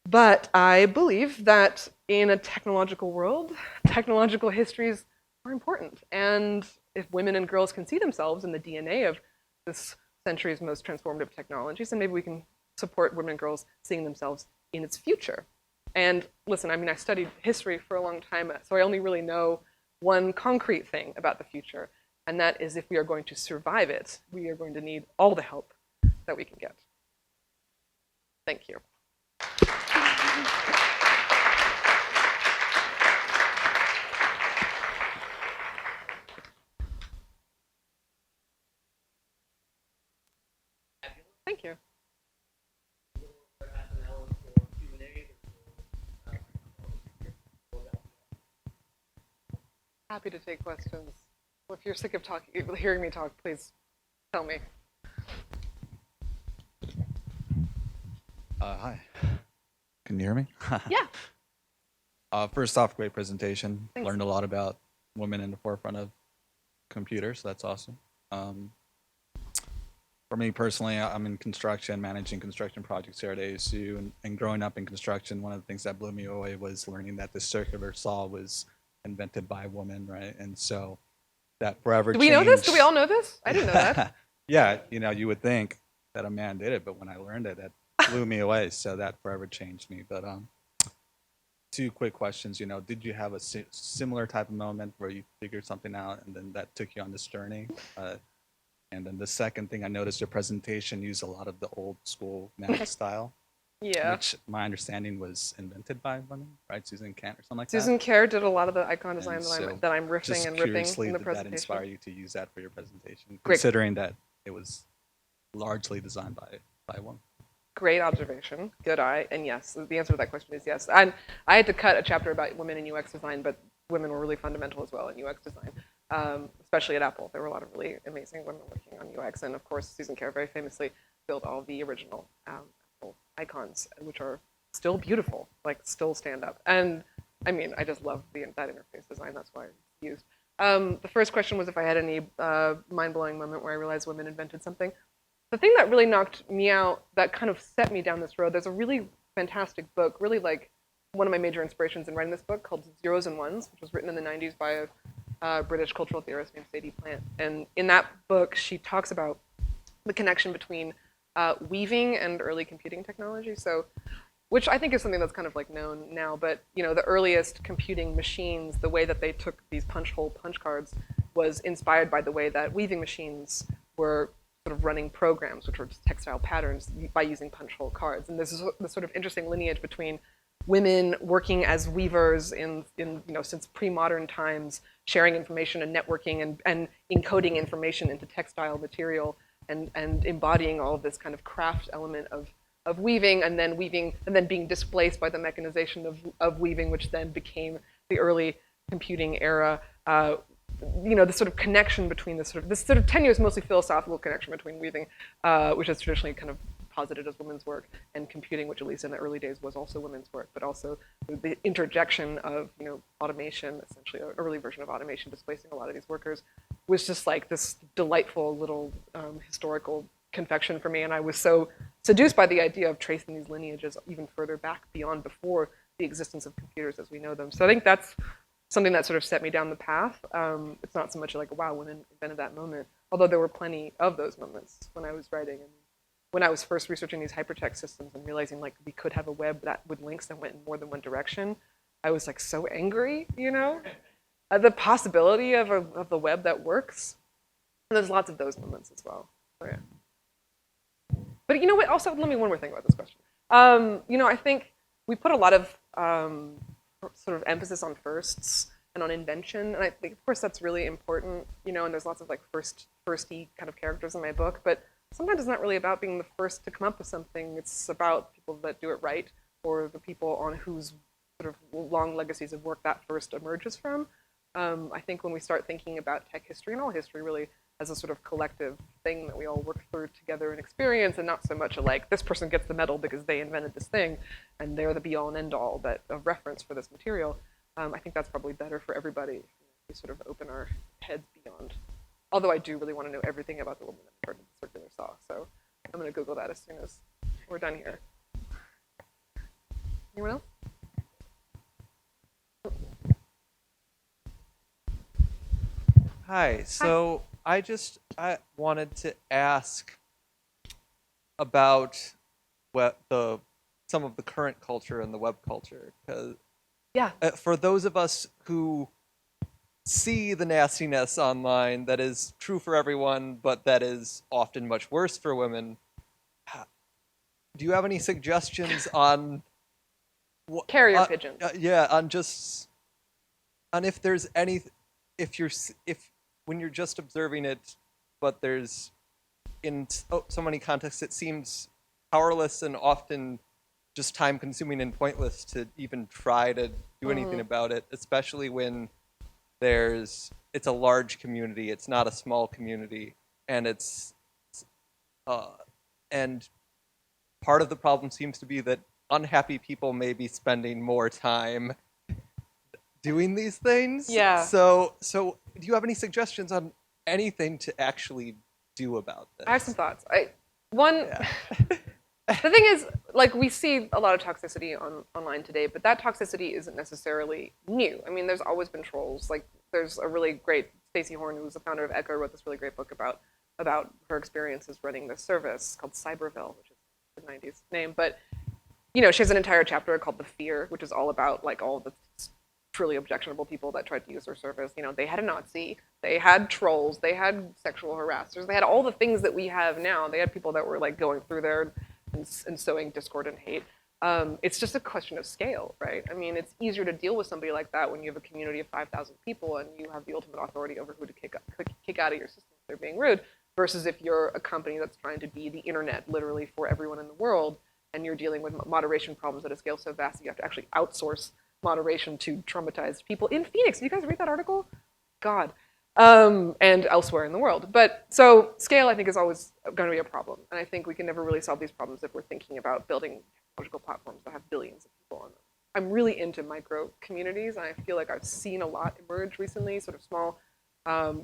But I believe that in a technological world, technological histories are important. And if women and girls can see themselves in the DNA of this century's most transformative technologies, then maybe we can support women and girls seeing themselves in its future. And listen, I mean, I studied history for a long time, so I only really know one concrete thing about the future. And that is, if we are going to survive it, we are going to need all the help that we can get. Thank you. Thank you. happy to take questions. Well, if you're sick of hearing me talk, please tell me. Hi. Can you hear me? Yeah. First off, great presentation. Thanks. Learned a lot about women in the forefront of computers. That's awesome. For me personally, I'm in construction, managing construction projects here at ASU, and growing up in construction, one of the things that blew me away was learning that the circular saw was invented by a woman, right? And so that forever Do we know this? changed. Do we all know this? I didn't know that. Yeah, you would think that a man did it, but when I learned it, that blew me away. So that forever changed me. But two quick questions. Did you have a similar type of moment where you figured something out and then that took you on this journey? And then the second thing, I noticed your presentation used a lot of the old school magic style, Yeah. which my understanding was invented by women, right? Susan Kent or something like Susan that. Kerr did a lot of the icon design And that so I'm riffing just and ripping curiously, in the did that presentation. inspire you to use that for your presentation, Great. considering that it was largely designed by a woman? Great observation. Good eye. And yes, the answer to that question is yes. And I had to cut a chapter about women in UX design, but women were really fundamental as well in UX design, especially at Apple. There were a lot of really amazing women working on UX. And of course, Susan Kerr very famously built all the original Apple icons, which are still beautiful, like still stand up. And I mean, I just love that interface design. That's why it's used. The first question was if I had any mind-blowing moment where I realized women invented something. The thing that really knocked me out, that kind of set me down this road, there's a really fantastic book, really like one of my major inspirations in writing this book called Zeros and Ones, which was written in the 90s by a British cultural theorist named Sadie Plant. And in that book, she talks about the connection between weaving and early computing technology. So, which I think is something that's kind of like known now, but the earliest computing machines, the way that they took these punch hole punch cards was inspired by the way that weaving machines were sort of running programs, which were just textile patterns by using punch hole cards. And there's this sort of interesting lineage between women working as weavers in since pre-modern times, sharing information and networking and encoding information into textile material and embodying all of this kind of craft element of weaving and then being displaced by the mechanization of weaving, which then became the early computing era. The sort of connection between this sort of tenuous, mostly philosophical connection between weaving, which is traditionally kind of posited as women's work, and computing, which at least in the early days was also women's work, but also the interjection of automation, essentially an early version of automation displacing a lot of these workers, was just like this delightful little historical confection for me. And I was so seduced by the idea of tracing these lineages even further back beyond before the existence of computers as we know them. So I think that's something that sort of set me down the path. It's not so much like, wow, women invented that moment, although there were plenty of those moments when I was writing. And when I was first researching these hypertext systems and realizing like we could have a web that with links that went in more than one direction, I was like so angry, the possibility of the web that works. And there's lots of those moments as well. So, yeah. But you know what? Also, let me one more thing about this question. I think we put a lot of sort of emphasis on firsts and on invention, and I think, of course, that's really important. And there's lots of like firsty kind of characters in my book, but sometimes it's not really about being the first to come up with something. It's about people that do it right, or the people on whose sort of long legacies of work that first emerges from. I think when we start thinking about tech history and all history really as a sort of collective thing that we all work through together and experience, and not so much like this person gets the medal because they invented this thing and they're the be-all and end-all of reference for this material, I think that's probably better for everybody if we sort of open our heads beyond. Although I do really want to know everything about the woman that invented the circular saw, so I'm going to Google that as soon as we're done here. Anyone else? Hi. So I wanted to ask about some of the current culture and the web culture, because Yeah. for those of us who see the nastiness online that is true for everyone, but that is often much worse for women, do you have any suggestions on Carrier pigeons. on if there's any, if when you're just observing it, but there's in so many contexts it seems powerless and often just time consuming and pointless to even try to do anything about it, especially when it's a large community. It's not a small community, and and part of the problem seems to be that unhappy people may be spending more time doing these things. Yeah. So do you have any suggestions on anything to actually do about this? I have some thoughts. The thing is, like, we see a lot of toxicity online today, but that toxicity isn't necessarily new. I mean, there's always been trolls. Like, there's a really great Stacey Horn, who's the founder of Echo, wrote this really great book about her experiences running this service called Cyberville, which is the 90s name. But, you know, she has an entire chapter called The Fear, which is all about, like, all the truly objectionable people that tried to use her service. You know, they had a Nazi, they had trolls, they had sexual harassers, they had all the things that we have now. They had people that were, like, going through there and sowing discord and hate. It's just a question of scale, right? I mean, it's easier to deal with somebody like that when you have a community of 5,000 people and you have the ultimate authority over who to kick out of your system if they're being rude, versus if you're a company that's trying to be the internet literally for everyone in the world, and you're dealing with moderation problems at a scale so vast that you have to actually outsource moderation to traumatized people in Phoenix. Did you guys read that article? God. And elsewhere in the world. But so scale, I think, is always going to be a problem. And I think we can never really solve these problems if we're thinking about building technological platforms that have billions of people on them. I'm really into micro communities, and I feel like I've seen a lot emerge recently, sort of small,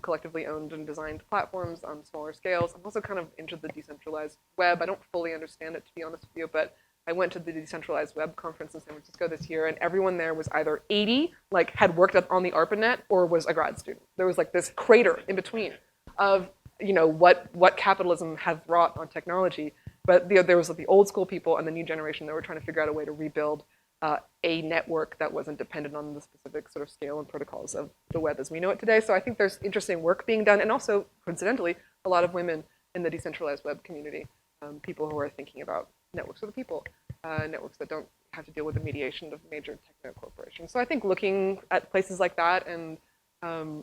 collectively owned and designed platforms on smaller scales. I'm also kind of into the decentralized web. I don't fully understand it, to be honest with you, but I went to the Decentralized Web Conference in San Francisco this year, and everyone there was either 80, like had worked on the ARPANET, or was a grad student. There was like this crater in between of, you know, what capitalism has wrought on technology. But there was like the old school people and the new generation that were trying to figure out a way to rebuild a network that wasn't dependent on the specific sort of scale and protocols of the web as we know it today. So I think there's interesting work being done, and also, coincidentally, a lot of women in the decentralized web community, people who are thinking about networks of the people, networks that don't have to deal with the mediation of major techno corporations. So I think looking at places like that and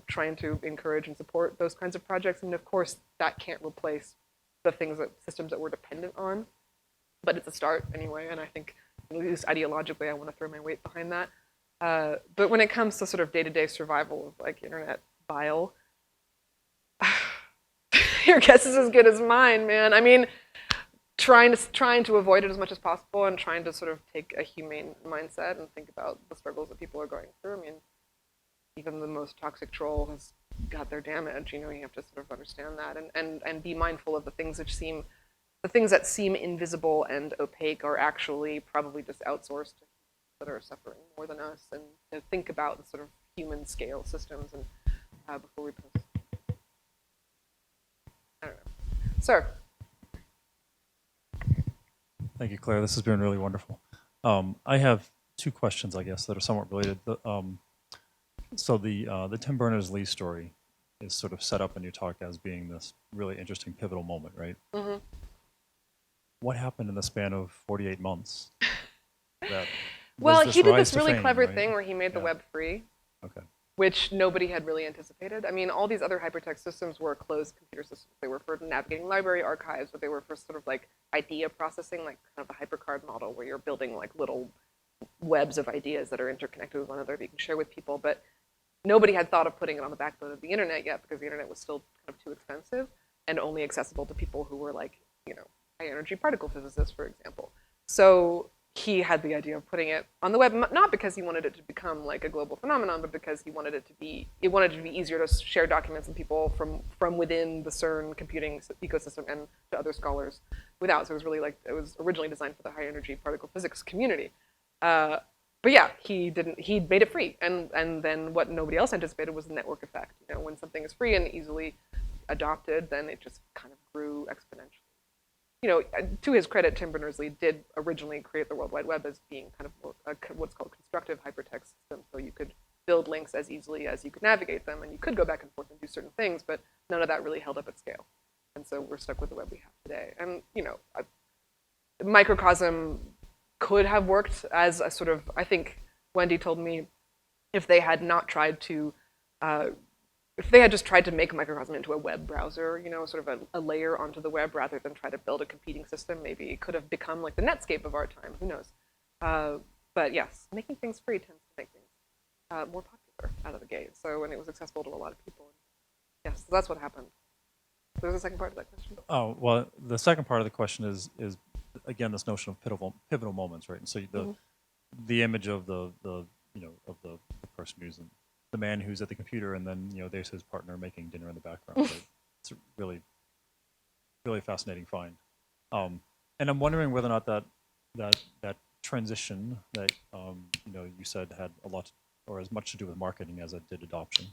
trying to encourage and support those kinds of projects, and of course that can't replace the systems that we're dependent on, but it's a start anyway. And I think, at least ideologically, I want to throw my weight behind that. But when it comes to sort of day-to-day survival of like internet bile, your guess is as good as mine, man. I mean, trying to avoid it as much as possible, and trying to sort of take a humane mindset and think about the struggles that people are going through. I mean, even the most toxic troll has got their damage. You know, you have to sort of understand that and be mindful of the things that seem invisible and opaque are actually probably just outsourced to people that are suffering more than us, and to think about the sort of human scale systems and before we post. I don't know, sir. Thank you, Claire. This has been really wonderful. I have two questions, I guess, that are somewhat related. So the Tim Berners-Lee story is sort of set up in your talk as being this really interesting pivotal moment, right? Mm-hmm. What happened in the span of 48 months? Well, he did this to really fame, clever right? thing where he made the web free, Okay. which nobody had really anticipated. I mean, all these other hypertext systems were closed computer systems. They were for navigating library archives, but they were for sort of like idea processing, like kind of the hypercard model, where you're building like little webs of ideas that are interconnected with one another that you can share with people. But nobody had thought of putting it on the backbone of the internet yet, because the internet was still kind of too expensive and only accessible to people who were like, you know, high energy particle physicists, for example. So he had the idea of putting it on the web, not because he wanted it to become like a global phenomenon, but because he wanted it to be easier to share documents with people from within the CERN computing ecosystem and to other scholars without. So it was really like, it was originally designed for the high energy particle physics community. But yeah, he made it free. And then what nobody else anticipated was the network effect. You know, when something is free and easily adopted, then it just kind of grew exponentially. You know, to his credit, Tim Berners-Lee did originally create the World Wide Web as being kind of what's called constructive hypertext system. So you could build links as easily as you could navigate them, and you could go back and forth and do certain things, but none of that really held up at scale. And so we're stuck with the web we have today. And, you know, microcosm could have worked as a sort of, I think Wendy told me, if they had not tried to, if they had just tried to make microcosm into a web browser, you know, sort of a layer onto the web rather than try to build a competing system, maybe it could have become like the Netscape of our time, who knows. But yes, making things free tends to make things more popular. out of the gate. So when it was accessible to a lot of people, yes, so that's what happened. There's a second part to that question. Oh, well, the second part of the question is again this notion of pivotal moments, right? And so the image of the of the person who's the man who's at the computer, and then there's his partner making dinner in the background. Right? It's a really fascinating find. And I'm wondering whether or not that transition that you said had a lot or as much to do with marketing as it did adoption.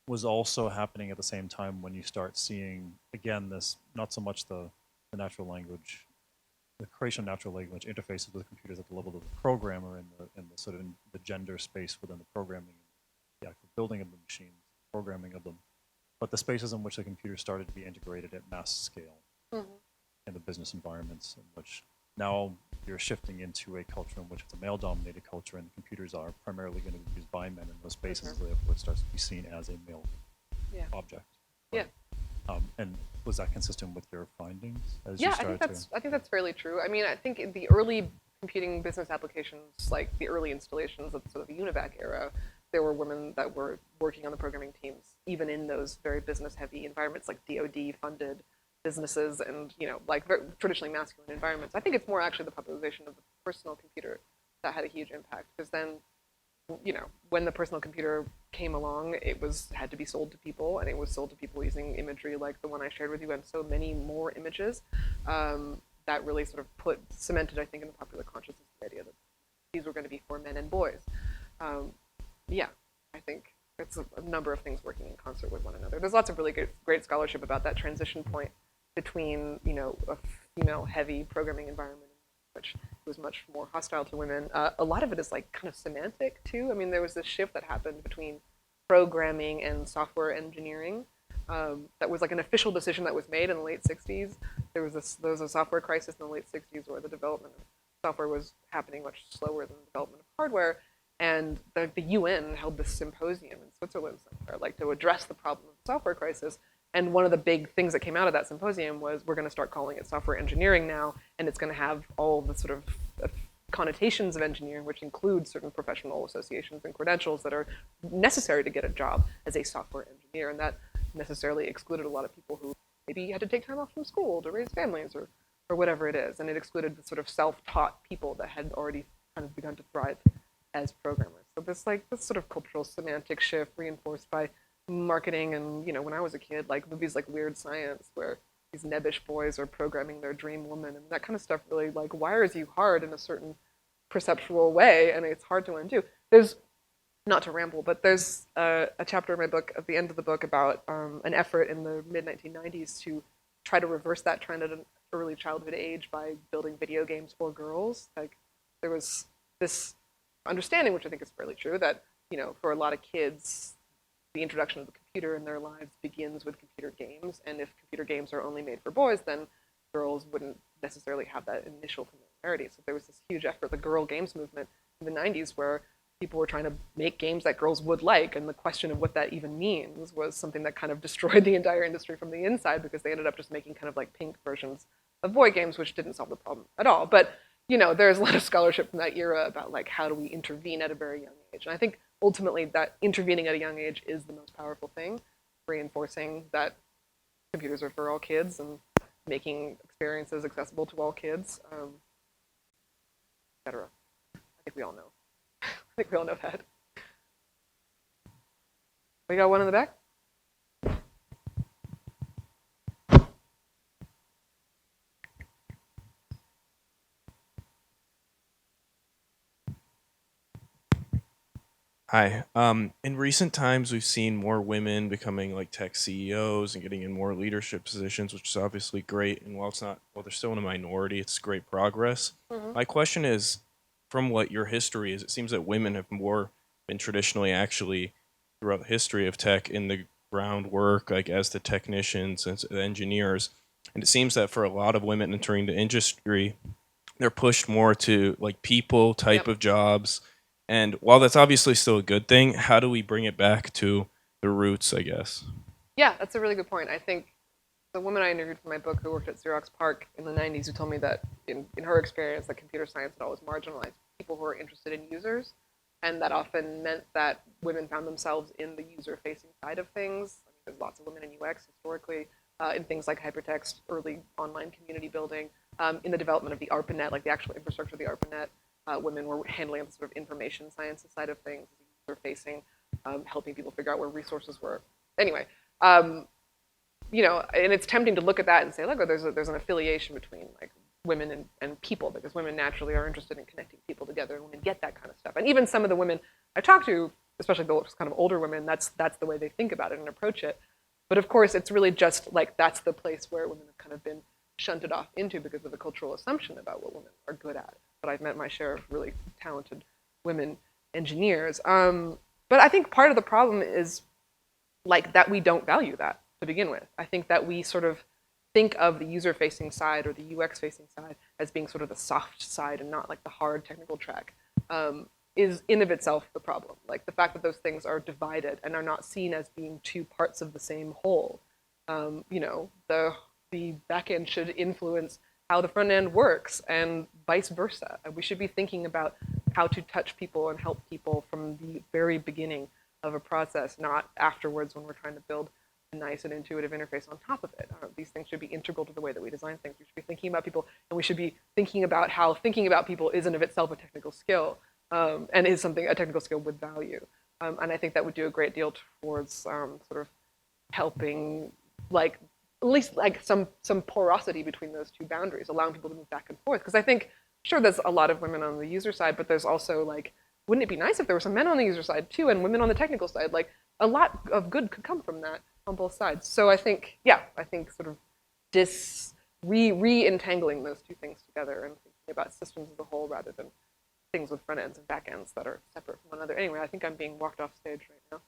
Was also happening at the same time when you start seeing, again, this, not so much the natural language, the creation of natural language interfaces with computers at the level of the programmer and the sort of the gender space within the programming, the actual building of the machines, programming of them, but the spaces in which the computers started to be integrated at mass scale in the business environments in which now you're shifting into a culture in which it's a male-dominated culture, and computers are primarily going to be used by men in those spaces. Therefore, it starts to be seen as a male object. Right? And was that consistent with your findings? As you started I think that's fairly true. I mean, I think in the early computing business applications, like the early installations of sort of the UNIVAC era, there were women that were working on the programming teams, even in those very business-heavy environments, like DoD-funded businesses and like very traditionally masculine environments. I think it's more actually the popularization of the personal computer that had a huge impact, because then when the personal computer came along, it had to be sold to people, and it was sold to people using imagery like the one I shared with you and so many more images that really sort of cemented, I think, in the popular consciousness the idea that these were going to be for men and boys. I think it's a number of things working in concert with one another. There's lots of really great scholarship about that transition point between a female-heavy programming environment, which was much more hostile to women. A lot of it is like kind of semantic too. I mean, there was this shift that happened between programming and software engineering. That was like an official decision that was made in the late '60s. There was a software crisis in the late '60s where the development of software was happening much slower than the development of hardware. And the UN held this symposium in Switzerland somewhere, like to address the problem of the software crisis. And one of the big things that came out of that symposium was we're going to start calling it software engineering now, and it's going to have all the sort of connotations of engineering, which include certain professional associations and credentials that are necessary to get a job as a software engineer. And that necessarily excluded a lot of people who maybe had to take time off from school to raise families or whatever it is. And it excluded the sort of self-taught people that had already kind of begun to thrive as programmers. So this sort of cultural semantic shift reinforced by marketing and, when I was a kid, like movies like Weird Science, where these nebbish boys are programming their dream woman, and that kind of stuff really like wires you hard in a certain perceptual way, and it's hard to undo. There's, not to ramble, but there's a chapter in my book at the end of the book about an effort in the mid-1990s to try to reverse that trend at an early childhood age by building video games for girls. Like there was this understanding, which I think is fairly true, that for a lot of kids, the introduction of the computer in their lives begins with computer games, and if computer games are only made for boys, then girls wouldn't necessarily have that initial familiarity. So there was this huge effort, the girl games movement in the 90s, where people were trying to make games that girls would like, and the question of what that even means was something that kind of destroyed the entire industry from the inside, because they ended up just making kind of like pink versions of boy games, which didn't solve the problem at all. But there's a lot of scholarship from that era about like how do we intervene at a very young age, and I think ultimately that intervening at a young age is the most powerful thing, reinforcing that computers are for all kids and making experiences accessible to all kids, etc. I think we all know. I think we all know that. We got one in the back. Hi. In recent times, we've seen more women becoming like tech CEOs and getting in more leadership positions, which is obviously great. And while they're still in a minority, it's great progress. My question is, from what your history is, it seems that women have more been traditionally actually throughout the history of tech in the groundwork, like as the technicians and the engineers. And it seems that for a lot of women entering the industry, they're pushed more to like people type of jobs. And while that's obviously still a good thing, how do we bring it back to the roots, I guess? Yeah, that's a really good point. I think the woman I interviewed for my book who worked at Xerox PARC in the 90s, who told me that in her experience that computer science had always marginalized people who are interested in users. And that often meant that women found themselves in the user-facing side of things. I mean, there's lots of women in UX historically, in things like hypertext, early online community building, in the development of the ARPANET, like the actual infrastructure of the ARPANET. Women were handling the sort of information sciences side of things, user-facing, helping people figure out where resources were. Anyway, you know, and it's tempting to look at that and say, look, there's an affiliation between like women and people, because women naturally are interested in connecting people together, and women get that kind of stuff. And even some of the women I talk to, especially the kind of older women, that's the way they think about it and approach it. But of course, it's really just like that's the place where women have kind of been shunted off into because of the cultural assumption about what women are good at. But I've met my share of really talented women engineers. But I think part of the problem is like that we don't value that to begin with. I think that we sort of think of the user-facing side or the UX-facing side as being sort of the soft side and not like the hard technical track, is in of itself the problem. Like the fact that those things are divided and are not seen as being two parts of the same whole. You know, the back end should influence how the front end works and vice versa. And we should be thinking about how to touch people and help people from the very beginning of a process, not afterwards when we're trying to build a nice and intuitive interface on top of it. These things should be integral to the way that we design things. We should be thinking about people, and we should be thinking about how thinking about people is in of itself a technical skill, and is something, a technical skill with value. And I think that would do a great deal towards sort of helping, like, at least like some porosity between those two boundaries, allowing people to move back and forth. Because I think, sure, there's a lot of women on the user side, but there's also like, wouldn't it be nice if there were some men on the user side too, and women on the technical side? Like, a lot of good could come from that on both sides. So I think, yeah, I think sort of re-entangling those two things together and thinking about systems as a whole rather than things with front ends and back ends that are separate from one another. Anyway, I think I'm being walked off stage right now.